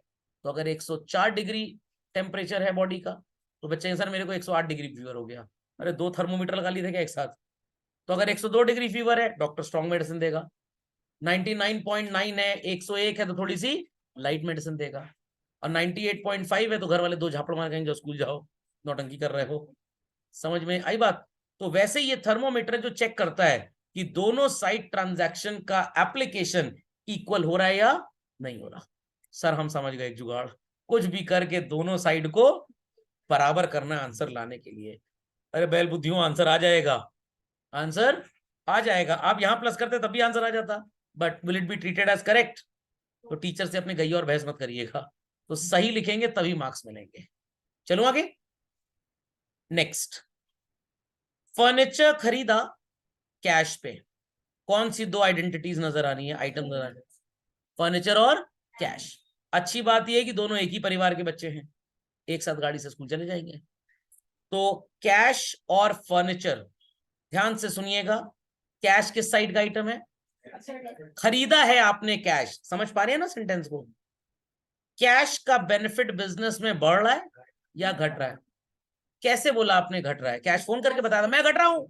तो अगर 104 डिग्री टेम्परेचर है बॉडी का तो बच्चे सर मेरे को 108 डिग्री फीवर हो गया। अरे 2 थर्मोमीटर लगा लिए थे क्या एक साथ? तो अगर 102 डिग्री फीवर है डॉक्टर स्ट्रॉन्ग मेडिसिन देगा, 99.9 है, 101 है तो थोड़ी सी लाइट मेडिसिन देगा, और 98.5 है तो घर वाले 2 झापड़ मार कहेंगे स्कूल जाओ, नौटंकी कर रहे हो। समझ में आई बात? तो वैसे ये थर्मोमीटर जो चेक करता है कि दोनों साइड ट्रांजैक्शन का एप्लीकेशन इक्वल हो रहा है या नहीं हो रहा। सर हम समझ गए जुगाड़, कुछ भी करके दोनों साइड को बराबर करना आंसर लाने के लिए। अरे बैल बुद्धियों आंसर आ जाएगा, आंसर आ जाएगा। आप यहां प्लस करते तब भी आंसर आ जाता, but will it be treated as correct? तो टीचर से अपने गई और बहस मत करिएगा, तो सही लिखेंगे तभी मार्क्स मिलेंगे। चलो आगे नेक्स्ट। फर्नीचर खरीदा कैश पे, कौन सी 2 आइडेंटिटीज नजर आ रही है, आइटम नजर आ रही है? फर्नीचर और कैश। अच्छी बात यह है कि दोनों एक ही परिवार के बच्चे हैं, एक साथ गाड़ी से स्कूल चले जाएंगे। तो कैश और फर्नीचर, ध्यान से सुनिएगा, कैश किस साइड का आइटम है? खरीदा है आपने कैश, समझ पा रहे हैं ना सेंटेंस को? कैश का बेनिफिट बिजनेस में बढ़ रहा है या घट रहा है? कैसे बोला आपने घट रहा है? कैश फोन करके बताया मैं घट रहा हूं।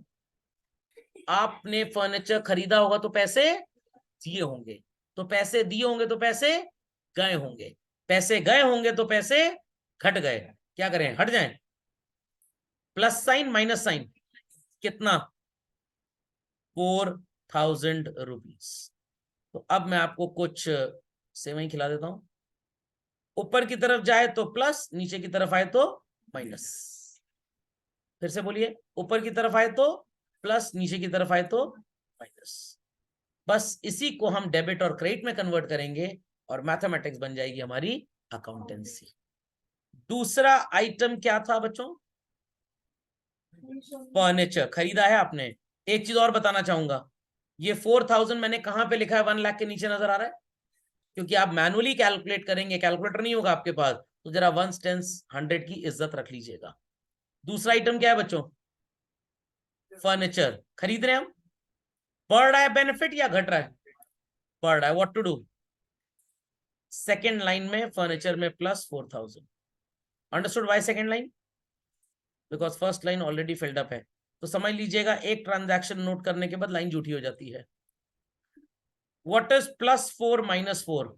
आपने फर्नीचर खरीदा होगा तो पैसे दिए होंगे, तो पैसे दिए होंगे तो पैसे गए होंगे, पैसे गए होंगे तो पैसे घट गए। क्या करें, हट जाएं? प्लस साइन माइनस साइन, कितना? 4000 रुपीज। तो अब मैं आपको कुछ सेवई खिला देता हूं। ऊपर की तरफ जाए तो प्लस, नीचे की तरफ आए तो माइनस। फिर से बोलिए, ऊपर की तरफ आए तो प्लस, नीचे की तरफ आए तो माइनस। बस इसी को हम डेबिट और क्रेडिट में कन्वर्ट करेंगे और मैथमेटिक्स बन जाएगी हमारी अकाउंटेंसी। दूसरा आइटम क्या था बच्चों? फर्नीचर खरीदा है आपने। एक चीज और बताना चाहूंगा, ये 4000 मैंने कहां पे लिखा है 1 लाख के नीचे नजर आ रहा है? क्योंकि आप मैनुअली कैलकुलेट करेंगे, कैलकुलेटर नहीं होगा आपके पास, तो जरा 1 टेंस 100 की इज्जत रख लीजिएगा। दूसरा आइटम क्या है बच्चों? फर्नीचर खरीद रहे हैं हम। बढ़ रहा है बेनिफिट या घट रहा है? बढ़ रहा है। What to do? Second line में फर्नीचर में plus 4000। Understood why second line? Because first line already filled up है। तो समझ लीजिएगा एक ट्रांजैक्शन नोट करने के बाद लाइन झूठी हो जाती है। What is +4 -4?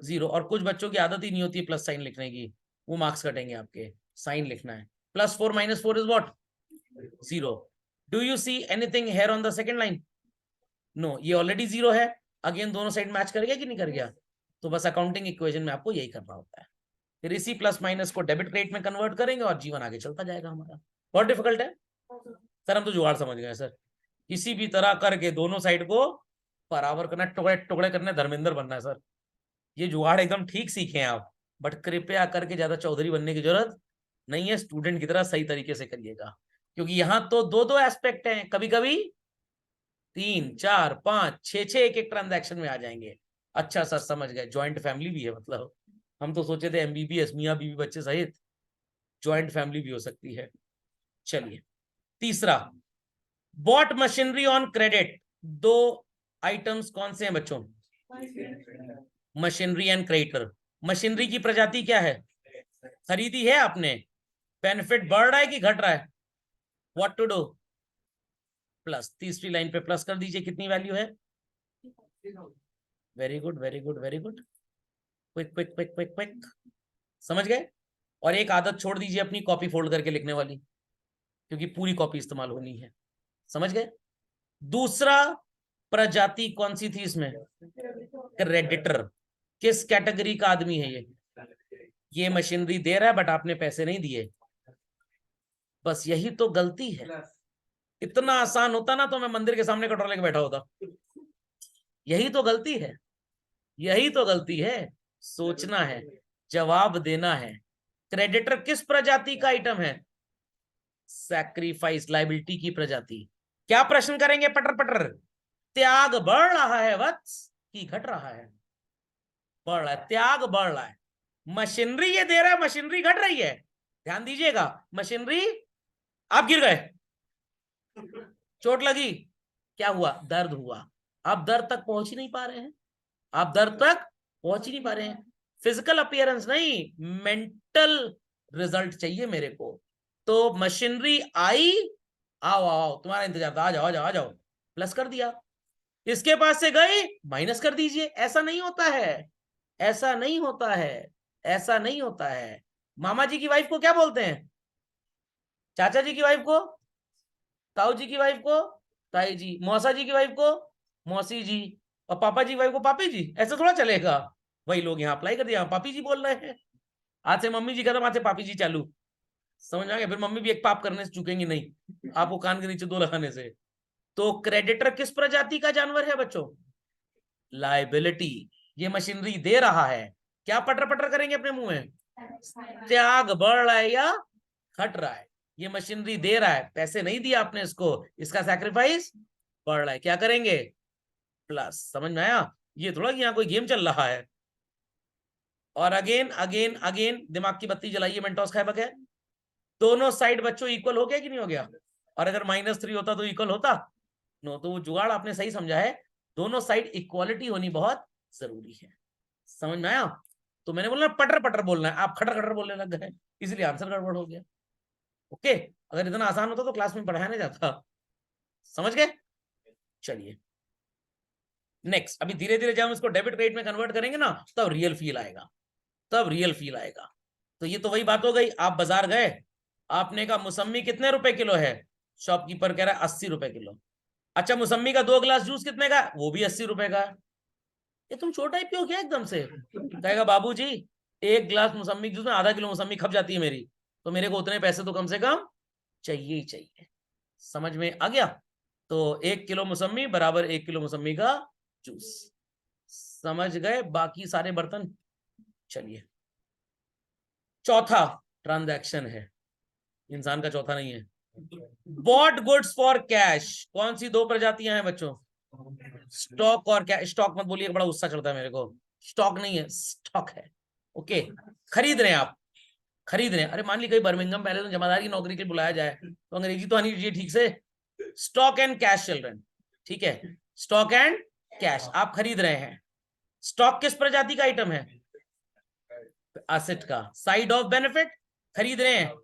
0। और कुछ बच्चों की आदत ही नहीं होती प्लस साइन लिखने की, वो मार्क्स कटेंगे आपके। साइन लिखना है। +4 -4 is what? 0। Do you see anything here on the second line? No, ये ऑलरेडी 0 है। अगेन दोनों साइड मैच कर गया कि नहीं कर गया? तो बस अकाउंटिंग इक्वेशन में आपको यही करना होता है। फिर इसी प्लस माइनस को डेबिट क्रेडिट में कन्वर्ट करेंगे और जीवन आगे चलता जाएगा हमारा। बहुत डिफिकल्ट है सर, हम तो जुगाड़ समझ गए सर। किसी भी तरह करके दोनों साइड को बराबर करना, टुकड़े टुकड़े करने, धर्मेंद्र बनना है सर। ये जुगाड़ एकदम ठीक सीखे हैं आप, बट कृपया करके ज्यादा चौधरी बनने की जरूरत नहीं है। स्टूडेंट की तरह सही तरीके से करिएगा, क्योंकि यहाँ तो 2-2 एस्पेक्ट हैं, कभी कभी 3, 4, 5, 6 एक एक ट्रांजैक्शन में आ जाएंगे। अच्छा सर समझ गए, ज्वाइंट फैमिली भी है मतलब। हम तो सोचे थे एमबीबीएस मियाँ बीवी बच्चे सहित ज्वाइंट फैमिली भी हो सकती है। चलिए तीसरा, bought machinery on credit. 2 items कौन से हैं बच्चों? Machinery and creditor. मशीनरी की प्रजाति क्या है? खरीदी है आपने, बेनिफिट बढ़ रहा है कि घट रहा है? What to do? प्लस। तीसरी लाइन पे प्लस कर दीजिए, कितनी वैल्यू है? Very good very good very good, quick quick quick quick quick. समझ गए? और एक आदत छोड़ दीजिए अपनी कॉपी फोल्ड करके लिखने वाली, क्योंकि पूरी कॉपी इस्तेमाल होनी है। समझ गए? दूसरा प्रजाति कौन सी थी इसमें? क्रेडिटर। किस कैटेगरी का आदमी है ये? ये मशीनरी दे रहा है बट आपने पैसे नहीं दिए। बस यही तो गलती है। इतना आसान होता ना तो मैं मंदिर के सामने कटोरा लेके बैठा होता। यही तो गलती है, यही तो गलती है। सोचना है, जवाब देना है। क्रेडिटर किस प्रजाति का आइटम है? सैक्रिफाइस, लायबिलिटी की प्रजाति। क्या प्रश्न करेंगे पटर पटर? त्याग बढ़ रहा है वत्स कि घट रहा है? बढ़ रहा है, त्याग बढ़ रहा है। मशीनरी ये दे रहा है, मशीनरी घट रही है। ध्यान दीजिएगा, मशीनरी, आप गिर गए, चोट लगी, क्या हुआ, दर्द हुआ। आप दर्द तक पहुंच ही नहीं पा रहे हैं, आप दर्द तक पहुंच ही नहीं पा रहे हैं। फिजिकल अपीयरेंस नहीं, मेंटल रिजल्ट चाहिए मेरे को। तो मशीनरी आई, आओ आओ तुम्हारा इंतजार था, आ जाओ आ जाओ आ जाओ, प्लस कर दिया। इसके पास से गए, माइनस कर दीजिए। ऐसा नहीं होता है, ऐसा नहीं होता है, ऐसा नहीं होता है। मामा जी की वाइफ को क्या बोलते हैं, चाचा जी की वाइफ को ताऊ जी की वाइफ को ताई जी, मौसा जी की वाइफ को मौसी जी, और पापा जी की वाइफ को पापी जी। ऐसा थोड़ा चलेगा। वही लोग यहाँ अप्लाई कर दिया, पापी जी बोल रहे हैं। आज से मम्मी जी खत्म, आज से पापी जी चालू। समझ आ गया? फिर मम्मी भी एक पाप करने से चुकेंगी नहीं, आपको कान के नीचे दो लगाने से। तो क्रेडिटर किस प्रजाति का जानवर है बच्चों, लाइबिलिटी। ये मशीनरी दे रहा है, क्या पटर पटर करेंगे अपने मुंह में, त्याग बढ़ रहा है या घट रहा है। ये मशीनरी दे रहा है, पैसे नहीं दिया आपने इसको, इसका सैक्रिफाइस बढ़ रहा है, क्या करेंगे, प्लस। समझ में आया? ये थोड़ा कि यहाँ कोई गेम चल रहा है। और अगेन अगेन अगेन दिमाग की बत्ती जलाइए मेंटोस खाए बगैर। दोनों साइड बच्चों इक्वल हो गया कि नहीं हो गया? और अगर -3 होता तो इक्वल होता? नो। तो वो जुगाड़ आपने सही समझा है, दोनों साइड इक्वालिटी होनी बहुत जरूरी है। समझ में आया? तो मैंने बोला पटर पटर बोलना है, आप खटर खटर बोलने लग गए, इसलिए आंसर गड़बड़ हो गया। ओके, अगर इतना आसान होता तो क्लास में पढ़ाया नहीं जाता। समझ गए? चलिए नेक्स्ट। अभी धीरे धीरे जब हम इसको डेबिट क्रेडिट में कन्वर्ट करेंगे ना, तब रियल फील आएगा, तब रियल फील आएगा। तो ये तो वही बात हो गई, आप बाजार गए, आपने कहा मौसम्मी कितने रुपए किलो है, शॉपकीपर कह रहा है 80 रुपए किलो। अच्छा, मौसम्मी का 2 गिलास जूस कितने का, वो भी 80 रुपए का। ये तुम छोटा ही पियो क्या एकदम से? कहेगा बाबूजी 1 गिलास मौसम्मी जूस में आधा किलो मौसम्मी खप जाती है मेरी, तो मेरे को उतने पैसे तो कम से कम चाहिए ही चाहिए। समझ में आ गया? तो 1 किलो मौसम्मी बराबर 1 किलो मौसम्मी का जूस। समझ गए बाकी सारे बर्तन? चलिए, चौथा ट्रांजैक्शन है, इंसान का चौथा नहीं है। Bot goods for cash. कौन सी 2 प्रजातियां हैं बच्चों, स्टॉक और कैश। स्टॉक मत बोलिए, बड़ा गुस्सा चढ़ता है मेरे को। स्टॉक नहीं है, स्टॉक है। ओके, खरीद रहे हैं आप, खरीद रहे हैं। अरे मान ली कहीं बर्मिंघम पहले तो जमादार की नौकरी के लिए बुलाया जाए, तो अंग्रेजी तो आनी चाहिए ठीक से। स्टॉक एंड कैश चिल्ड्रन, ठीक है, स्टॉक एंड कैश आप खरीद रहे हैं। स्टॉक किस प्रजाति का आइटम है, एसेट का, साइड ऑफ बेनिफिट। खरीद रहे हैं,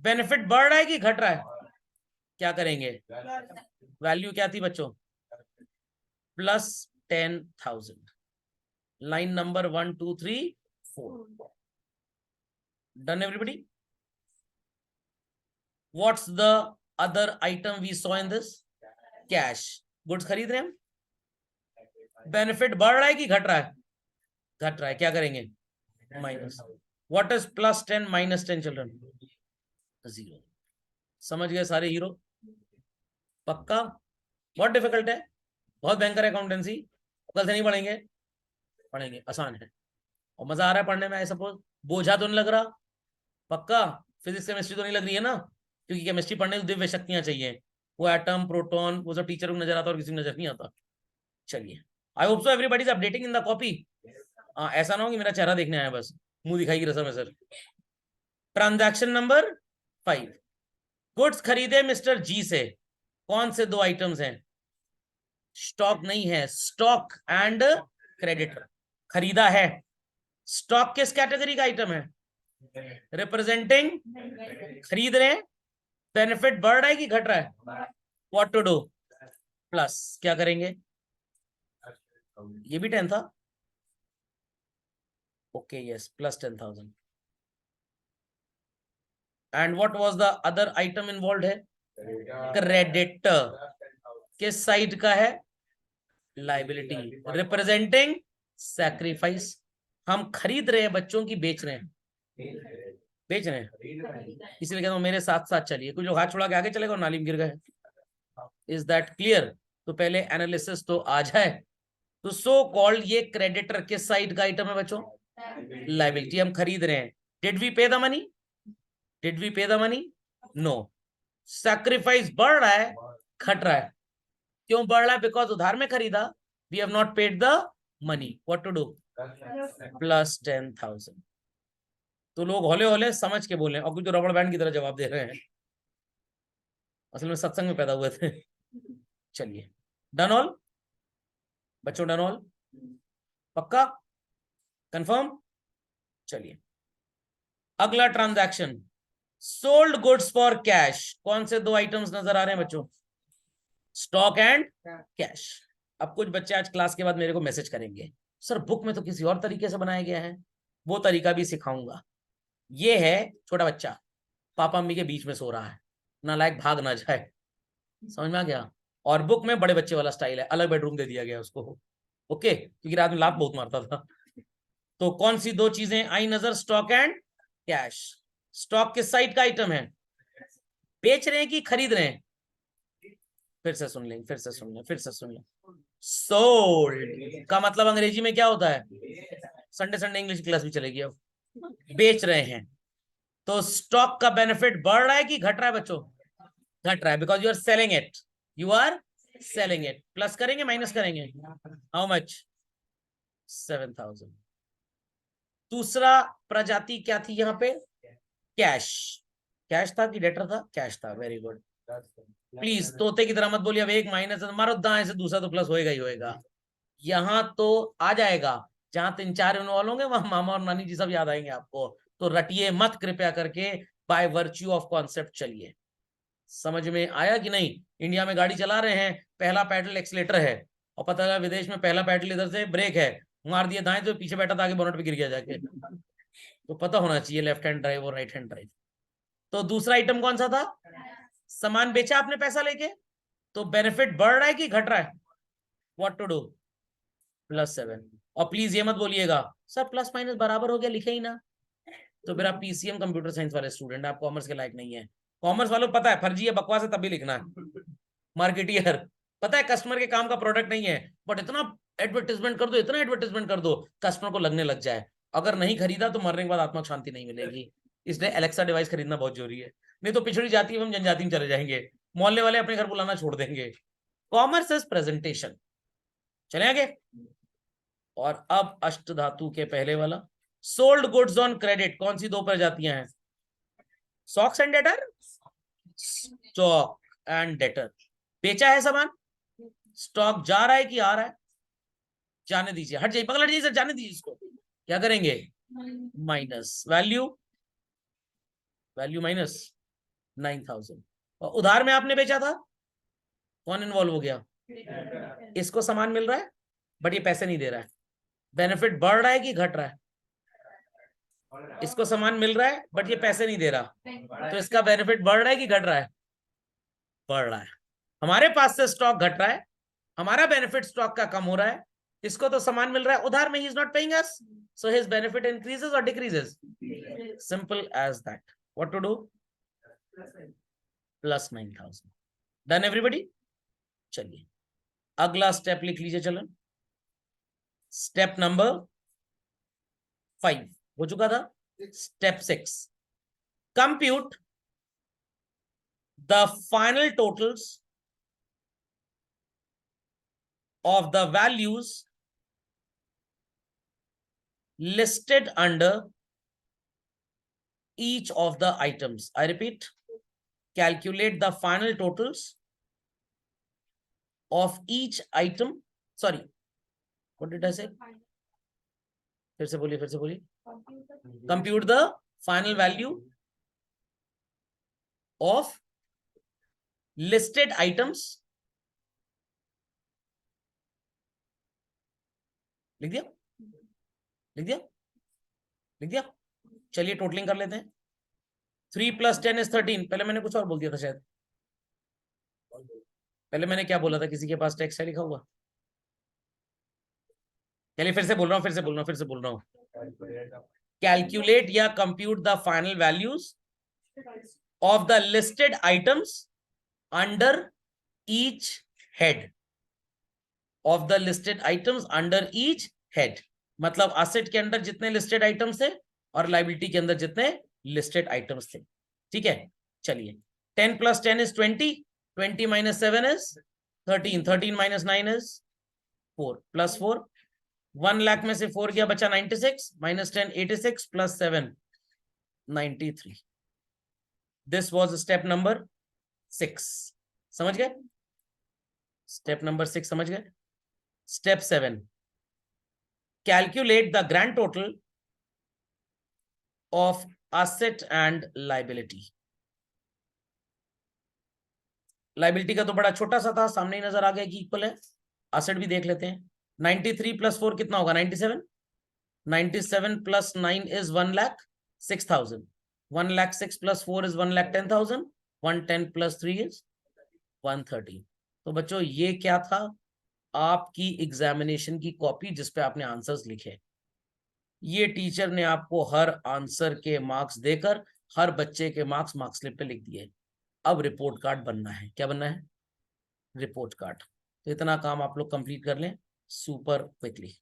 बेनिफिट बढ़ रहा है कि घट रहा है, क्या करेंगे, वैल्यू क्या थी बच्चों, +10,000। Line number 1 2 3 4 done everybody. What's the other item we saw in this, cash. Goods खरीद रहे हैं, बेनिफिट बढ़ रहा है कि घट रहा है, घट रहा है, क्या करेंगे, माइनस। What is +10 -10 children, 0। समझ गए सारे हीरो? पक्का? बहुत डिफिकल्ट है, बहुत भयंकर अकाउंटेंसी, कल से नहीं पढ़ेंगे, पढ़ेंगे, आसान है। और मजा आ रहा है पढ़ने में, आई सपोज बोझा तो नहीं लग रहा? पक्का? फिजिक्स केमिस्ट्री तो नहीं लग रही है ना? क्योंकि केमिस्ट्री पढ़ने को दिव्य शक्तियां चाहिए, वो एटम प्रोटॉन वो सब टीचर को नजर आता और किसी को नजर नहीं आता। चलिए, आई hope so everybody is updating in the copy. ऐसा ना हो कि मेरा चेहरा देखने आया बस, मुंह दिखाई की रसम है सर। ट्रांजैक्शन नंबर 5, गुड्स खरीदे मिस्टर जी से। कौन से 2 आइटम्स हैं, स्टॉक नहीं है, स्टॉक एंड क्रेडिटर। खरीदा है, स्टॉक किस कैटेगरी का आइटम है, रिप्रेजेंटिंग। खरीद रहे हैं, बेनिफिट बढ़ रहा है कि घट रहा है, व्हाट टू डू, प्लस। क्या करेंगे, ये भी 10 था, okay yes, +10,000। And what was the other item involve है, क्रेडिटर। किस साइड का है, लाइबिलिटी, रिप्रेजेंटिंग सैक्रिफाइस। हम खरीद रहे हैं बच्चों की, बेच रहे हैं, बेच रहे हैं, इसलिए कहता हूं मेरे साथ साथ चलिए। कुछ लोग हाथ छोड़ा के आगे चले गए और नाली में गिर गए। Is that clear? तो पहले एनालिसिस तो आ जाए। तो सो कॉल्ड ये क्रेडिटर किस साइड का आइटम है बच्चों, लाइबिलिटी। हम खरीद रहे हैं, डिड वी पे द मनी, डिड वी पे द मनी, नो। सैक्रिफाइस बढ़ रहा है, घट रहा है, क्यों बढ़ रहा है, बिकॉज उधार में खरीदा, we have not paid the money, what to do, +10,000। तो लोग होले होले समझ के बोले, और कुछ रबड़ बैंड की तरह जवाब दे रहे हैं, असल में सत्संग में पैदा हुए थे। चलिए, डन ऑल बच्चों, डन ऑल, पक्का, कंफर्म। चलिए, अगला transaction, sold goods for cash. कौन से दो आइटम्स नजर आ रहे हैं बच्चों? Stock and cash. अब कुछ बच्चे आज क्लास के बाद मेरे को मैसेज करेंगे, सर बुक में तो किसी और तरीके से बनाया गया है, वो तरीका भी सिखाऊंगा। ये है छोटा बच्चा, पापा मम्मी के बीच में सो रहा है, नालायक भाग ना जाए, समझ में आ गया? और बुक में बड़े बच्चे वाला स्टाइल है, अलग बेडरूम दे दिया गया उसको, ओके, क्योंकि रात में लात बहुत मारता था। तो कौन सी दो चीजें आई नजर? Stock and cash. स्टॉक किस साइड का आइटम है? बेच रहे हैं कि खरीद रहे हैं? फिर से सुन लें, फिर से सुन लें, फिर से सुन लें। सोल्ड का मतलब अंग्रेजी में क्या होता है? संडे संडे इंग्लिश क्लास भी चलेगी अब। बेच रहे हैं, तो स्टॉक का बेनिफिट बढ़ रहा है कि घट रहा है बच्चों? घट रहा है, because you are selling it, you are selling it. Plus करेंगे माइनस करेंगे? How much? 7,000। दूसरा प्रजाति क्या थी यहाँ पे? कैश। कैश था कि डेटर था? कैश था, वेरी गुड। प्लीज तोते की तरह मत बोलिए, अब एक माइनस मारो दाएं से, दूसरा तो प्लस होएगा ही होएगा। यहाँ तो आ जाएगा, जहां 3-4 इन्वॉल्व होंगे वहां मामा और नानी जी सब याद आएंगे आपको, तो रटिए मत कृपया करके, बाय वर्च्यू ऑफ कॉन्सेप्ट चलिए। समझ में आया कि नहीं? इंडिया में गाड़ी चला रहे हैं, पहला पैडल एक्सीलेटर है, और पता लगा विदेश में पहला पैडल इधर से ब्रेक है, मार दिया दाएं तो पीछे बैठा था आगे बोनट पे गिर गया जाके। तो पता होना चाहिए लेफ्ट हैंड ड्राइव और राइट हैंड ड्राइव। तो दूसरा आइटम कौन सा था? सामान बेचा आपने पैसा लेके, तो बेनिफिट बढ़ रहा है कि घट रहा है? What to do? +7। और प्लीज ये मत बोलिएगा सर प्लस माइनस बराबर हो गया, लिखे ही ना। तो फिर आप पीसीएम कंप्यूटर साइंस वाले स्टूडेंट, आप कॉमर्स के लायक नहीं है। कॉमर्स वालों को पता है फर्जी है, बकवास है, तब भी लिखना है। मार्केटियर, पता है कस्टमर के काम का प्रोडक्ट नहीं है, बट इतना एडवर्टीजमेंट कर दो, इतना एडवर्टीजमेंट कर दो, कस्टमर को लगने लग जाए। अगर नहीं खरीदा तो मरने के बाद आत्मा को शांति नहीं मिलेगी। इसलिए एलेक्सा डिवाइस खरीदना बहुत जरूरी है, नहीं तो पिछड़ी जाति एवं जनजाति में चले जाएंगे, मोहल्ले वाले अपने घर बुलाना छोड़ देंगे। Commerce is presentation. चले आगे। और अब अष्ट धातु के पहले वाला, सोल्ड गुड्स ऑन क्रेडिट। कौन सी दो प्रजातियां हैं? Socks and debtor. Stock and debtor. बेचा है सामान, स्टॉक जा रहा है कि आ रहा है? जाने दीजिए, हट जाइए, पकड़ हट जाइए सर, जाने दीजिए इसको। क्या करेंगे? Minus value, value minus 9,000। और उधार में आपने बेचा था, कौन इन्वॉल्व हो गया? इसको सामान मिल रहा है बट ये पैसे नहीं दे रहा है, बेनिफिट बढ़ रहा है कि घट रहा है? इसको सामान मिल रहा है बट ये पैसे नहीं दे रहा, तो इसका बेनिफिट बढ़ रहा है कि घट रहा है? बढ़ रहा है। हमारे पास से स्टॉक घट रहा है, हमारा बेनिफिट स्टॉक का कम हो रहा है, इसको तो सामान मिल रहा है उधार में, he is not paying us, so his benefit increases और decreases? Simple as that. What to do? +9,000। Done everybody? चलिए अगला स्टेप लिख लीजिए, चलो स्टेप नंबर 5 हो चुका था। Step 6, compute the final totals of the values listed under each of the items. I repeat, calculate the final totals of each item. Sorry, what did I say? फिर से बोलिए, फिर से बोलिए। Compute the final value of listed items. लिख दिया, लिख दिया, लिख दिया। चलिए टोटलिंग कर लेते हैं। 3 + 10 is 13। पहले मैंने कुछ और बोल दिया था शायद, पहले मैंने क्या बोला था? किसी के पास टेक्स्ट है लिखा हुआ? चलिए फिर से बोल रहा हूँ, फिर से बोल रहा हूँ, फिर से बोल रहा हूँ। कैलकुलेट या compute the final values of the listed items under each head. Of the listed items under each head मतलब असेट के अंदर जितने लिस्टेड आइटम्स थे और लाइबिलिटी के अंदर जितने लिस्टेड आइटम्स थे। ठीक है, चलिए 10 + 10 is 20, 20 - 7 is 13, 13 - 9 is 4, +4, 1 लाख में से 4 गया, बचा 96, -10 86 + 7 93। This was step number 6। समझ गए? स्टेप नंबर 6 समझ गए। Step 7, calculate the grand total of asset and liability. Liability का तो बड़ा छोटा सा था, सामने ही नजर आ गया कि इक्वल है। एसेट भी देख लेते हैं। 93 + 4 कितना होगा? 97। 97 + 9 इज 1,06,000। 1,06,000 + 4 इज 1,10,000। 110 + 3 इज 130। तो बच्चों ये क्या था? आपकी एग्जामिनेशन की कॉपी जिस पे आपने आंसर्स लिखे। ये टीचर ने आपको हर आंसर के मार्क्स देकर हर बच्चे के मार्क्स मार्कस्लिप पे लिख दिए। अब रिपोर्ट कार्ड बनना है। क्या बनना है? Report card. तो इतना काम आप लोग कंप्लीट कर लें super quickly,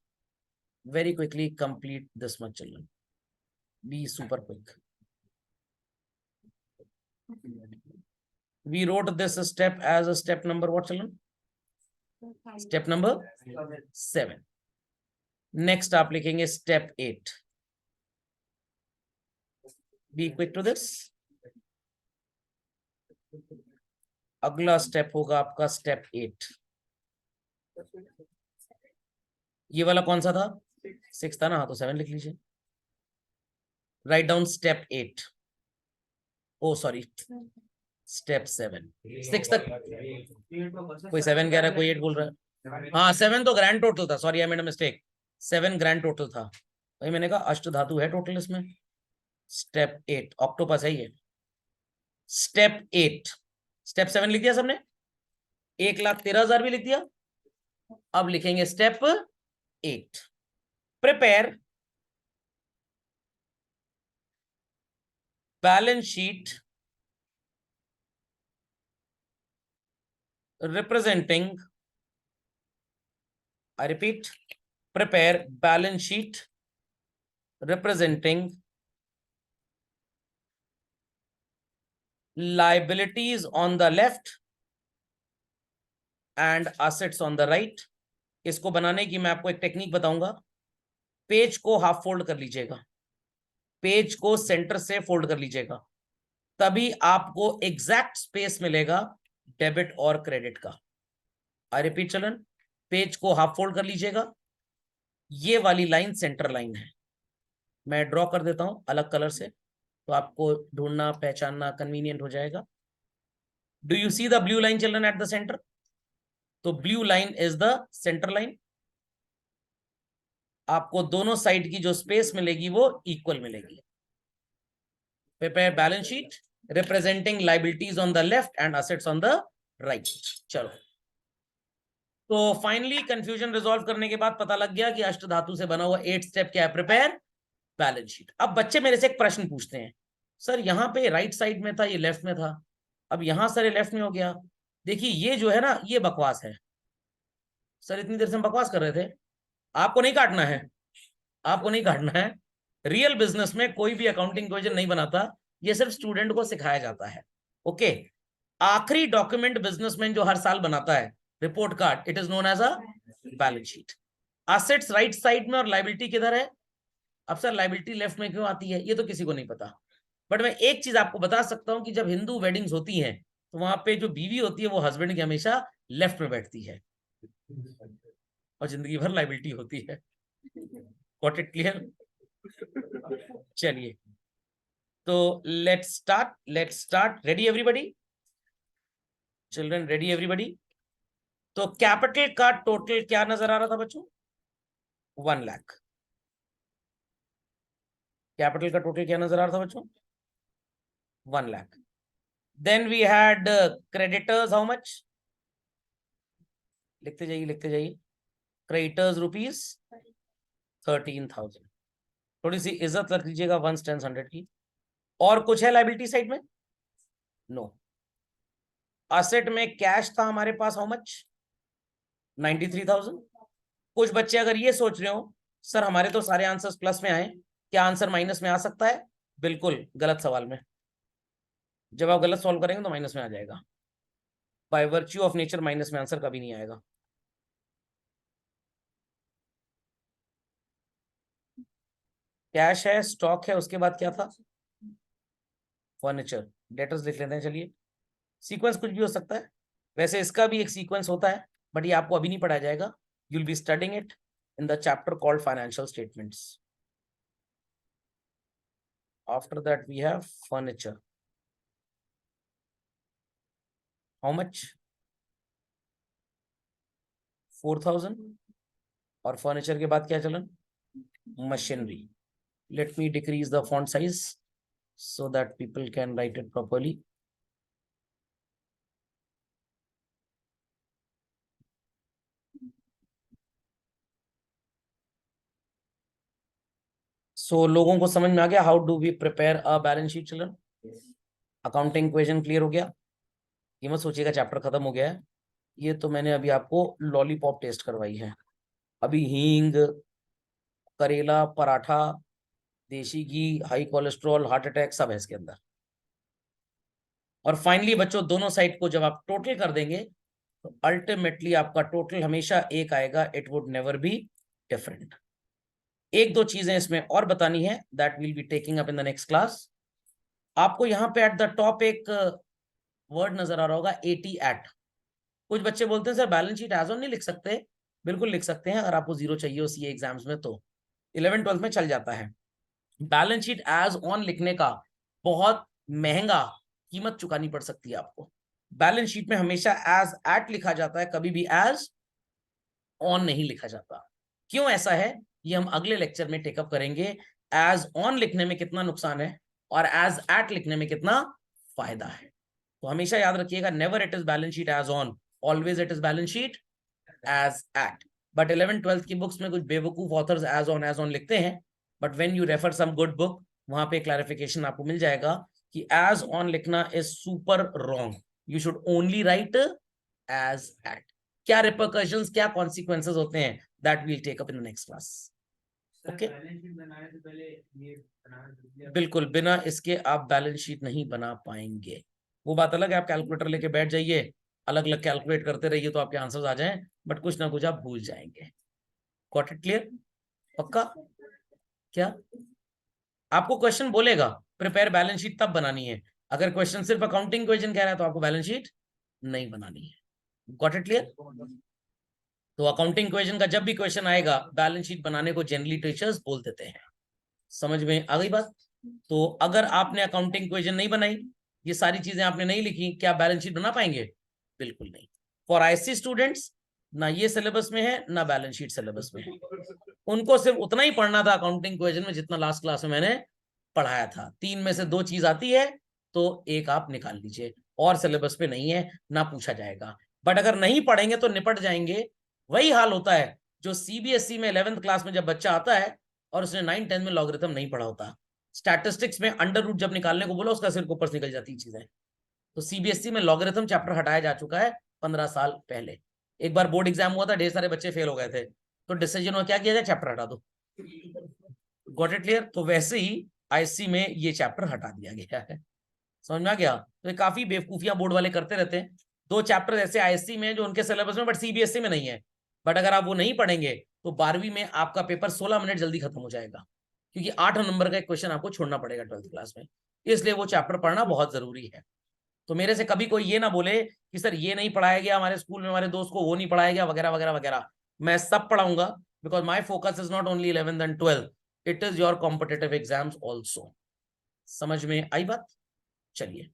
very quickly complete this much children, be super quick. We wrote this step as a step number what children? Step number 7. Next आप लिखेंगे step 8. Be quick to this. अगला स्टेप होगा आपका step 8। ये वाला कौन सा था? 6 था ना? हाँ तो 7 लिख लीजिए। Write down step 8। ओ सॉरी, स्टेप 7। 6 तक कोई 7 कह रहा है, कोई 8 बोल रहा है। हाँ 7 तो ग्रैंड टोटल था, sorry I made a mistake. 7 grand total था, वही मैंने कहा अष्ट धातु है टोटल इसमें। स्टेप 8 ऑक्टोपस है ये। स्टेप 8, स्टेप 7 लिख दिया सबने? 1,13,000 भी लिख दिया। अब लिखेंगे step 8, prepare balance sheet representing, I repeat, prepare balance sheet representing liabilities on the left and assets on the right. इसको बनाने की मैं आपको एक टेक्निक बताऊंगा। पेज को हाफ फोल्ड कर लीजिएगा, पेज को सेंटर से फोल्ड कर लीजिएगा, तभी आपको एग्जैक्ट स्पेस मिलेगा डेबिट और क्रेडिट का। आई रिपीट चिल्ड्रन, पेज को हाफ फोल्ड कर लीजिएगा, ये वाली लाइन सेंटर लाइन है। मैं ड्रॉ कर देता हूं अलग कलर से, तो आपको ढूंढना पहचानना कन्वीनियंट हो जाएगा। Do you see the blue line children at the centre? तो blue line is the centre line. आपको दोनों साइड की जो स्पेस मिलेगी वो इक्वल मिलेगी। Prepare balance sheet representing liabilities on the left and assets on the right. चलो, तो फाइनली कंफ्यूजन रिजॉल्व करने के बाद पता लग गया कि अष्ट धातु से बना हुआ 8 स्टेप क्या है? Prepare balance sheet. अब बच्चे मेरे से एक प्रश्न पूछते हैं, सर यहाँ पे राइट साइड में था, ये लेफ्ट में था, अब यहां सर ये लेफ्ट में हो गया। देखिए ये जो है ना, ये बकवास है। सर इतनी देर से हम बकवास कर रहे थे। आपको नहीं काटना है, आपको नहीं काटना है। रियल बिजनेस में कोई भी अकाउंटिंग इक्वेशन नहीं बनाता, ये सिर्फ स्टूडेंट को सिखाया जाता है। ओके, आखिरी डॉक्यूमेंट बिजनेसमैन जो हर साल बनाता है, report card, it is known as a balance sheet. Assets right side में और लाइबिलिटी किधर है? अब सर लाइबिलिटी लेफ्ट में क्यों आती है, ये तो किसी को नहीं पता। बट मैं एक चीज आपको बता सकता हूं कि जब हिंदू वेडिंग्स होती हैं तो वहां पे जो बीवी होती है वो हस्बैंड के हमेशा लेफ्ट में बैठती है, और जिंदगी भर लाइबिलिटी होती है। Got it clear? चलिए, तो let's start. Ready everybody children? Ready everybody? तो कैपिटल का टोटल क्या नजर आ रहा था बच्चों? 1 लाख। कैपिटल का टोटल क्या नजर आ रहा था बच्चों? 1 लाख। Then we had creditors, how much? लिखते जाइए। Creditors rupees 13,000। थोड़ी सी इज्जत रख लीजिएगा, 1s 10s 100 की। और कुछ है लाइबिलिटी साइड में? नो। असेट में कैश था हमारे पास, हाउ मच? 93,000। कुछ बच्चे अगर ये सोच रहे हो सर हमारे तो सारे आंसर्स प्लस में आए, क्या आंसर माइनस में आ सकता है? बिल्कुल गलत सवाल में। जब आप गलत सॉल्व करेंगे तो माइनस में आ जाएगा। By virtue of nature minus में आंसर कभी नहीं आएगा। कैश है, स्टॉक है, उसके बाद क्या था? फर्नीचर। डेटर्स लिख लेते हैं। चलिए, सीक्वेंस कुछ भी हो सकता है, वैसे इसका भी एक सीक्वेंस होता है। बट ये आपको अभी नहीं पढ़ाया जाएगा. You will be studying it in the chapter called financial statements. After that we have furniture. How much? 4,000. और फर्नीचर के बाद क्या चलन? Machinery. Let me decrease the font size so that people can write it properly. So लोगों को समझ में आ गया how do we prepare a balance sheet children? Accounting equation clear हो गया. ये मत सोचिएगा चैप्टर खत्म हो गया है. ये तो मैंने अभी आपको लॉलीपॉप टेस्ट करवाई है. अभी हींग, करेला, पराठा, देशी घी, हाई कोलेस्ट्रॉल, हार्ट अटैक सब है इसके अंदर. और फाइनली बच्चों दोनों साइड को जब आप टोटल कर देंगे तो अल्टीमेटली आपका टोटल हमेशा एक आएगा. It would never be different. एक दो चीजें इसमें और बतानी है that will be taking up in the next class. आपको यहाँ पे एट द टॉप एक वर्ड नजर आ रहा होगा 80 एट. कुछ बच्चे बोलते हैं sir balance sheet as on नहीं लिख सकते. बिल्कुल लिख सकते हैं अगर आपको 0 चाहिए हो सीए एग्जाम्स में तो 11-12 में चल जाता है. बैलेंस शीट एज ऑन लिखने का बहुत महंगा कीमत चुकानी पड़ सकती है आपको. बैलेंस शीट में हमेशा एज एट लिखा जाता है, कभी भी एज ऑन नहीं लिखा जाता. क्यों ऐसा है ये हम अगले लेक्चर में टेकअप करेंगे. एज ऑन लिखने में कितना नुकसान है और एज एट लिखने में कितना फायदा है. तो हमेशा याद रखिएगा never it is balance sheet as on, always it is balance sheet as at. But 11-12 की बुक्स में कुछ बेवकूफ ऑथर्स एज ऑन लिखते हैं. But when you refer some good book वहां पे क्लैरिफिकेशन आपको मिल जाएगा कि एज ऑन लिखना is super wrong. You should only write as at. क्या रिपरकशंस, क्या कॉन्सिक्वेंसेस होते हैं that will take up in the next class. Okay. बिल्कुल बिना इसके आप बैलेंस शीट नहीं बना पाएंगे. वो बात अलग है आप कैलकुलेटर लेके बैठ जाइए, अलग अलग कैलकुलेट करते रहिए तो आपके आंसर्स आ जाएं, बट कुछ ना कुछ आप भूल जाएंगे. Got it clear? पक्का? क्या आपको क्वेश्चन बोलेगा प्रिपेयर बैलेंस शीट तब बनानी है. अगर क्वेश्चन सिर्फ अकाउंटिंग क्वेश्चन कह रहा है तो आपको बैलेंस शीट नहीं बनानी है. Got it clear? तो अकाउंटिंग क्वेश्चन का जब भी क्वेश्चन आएगा बैलेंस शीट बनाने को जनरली टीचर्स बोल देते हैं. समझ में आ गई बात? तो अगर आपने अकाउंटिंग क्वेश्चन नहीं बनाई, ये सारी चीजें आपने नहीं लिखी, क्या बैलेंस शीट बना पाएंगे? बिल्कुल नहीं. फॉर आईएससी स्टूडेंट्स ना ये सिलेबस में है ना बैलेंस शीट सिलेबस में है. उनको सिर्फ उतना ही पढ़ना था अकाउंटिंग क्वेश्चन में जितना लास्ट क्लास में मैंने पढ़ाया था. 3 में से 2 चीज आती है तो एक आप निकाल लीजिए, और सिलेबस पे नहीं है ना पूछा जाएगा. बट अगर नहीं पढ़ेंगे तो निपट जाएंगे. वही हाल होता है जो सीबीएसई में 11th क्लास में जब बच्चा आता है और उसने 9-10 में लॉगरिथम नहीं पढ़ा होता. स्टैटिस्टिक्स में अंडर रूट जब निकालने को बोला उसका सिर ऊपर से निकल जाती है चीजें. तो सीबीएसई में लॉगरिथम चैप्टर हटाया जा चुका है 15 साल पहले. एक बार बोर्ड एग्जाम हुआ था, ढेर सारे बच्चे फेल हो गए थे, तो डिसीजन हुआ क्या किया जाए, चैप्टर हटा दो. Got it clear? तो वैसे ही आईएससी में ये चैप्टर हटा दिया गया है. समझ में आ गया? तो ये काफी बेवकूफियां बोर्ड वाले करते रहते हैं. 2 चैप्टर ऐसे आईएससी में जो उनके सिलेबस में बट सीबीएसई में नहीं है. बट अगर आप वो नहीं पढ़ेंगे तो 12वीं में आपका पेपर 16 मिनट जल्दी खत्म हो जाएगा, क्योंकि 8 नंबर का एक क्वेश्चन आपको छोड़ना पड़ेगा 12th क्लास में. इसलिए वो चैप्टर पढ़ना बहुत जरूरी है. तो मेरे से कभी कोई ये ना बोले कि सर ये नहीं पढ़ाया गया हमारे स्कूल में, हमारे दोस्त को वो नहीं पढ़ाया गया वगैरह वगैरह वगैरह. मैं सब पढ़ाऊंगा because my focus is not only 11th and 12th, it is your competitive exams also. समझ में आई बात? चलिए,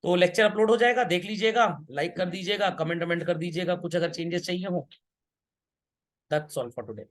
तो लेक्चर अपलोड हो जाएगा, देख लीजिएगा, लाइक कर दीजिएगा, कमेंट कर दीजिएगा कुछ अगर चेंजेस चाहिए हो. That's all for today.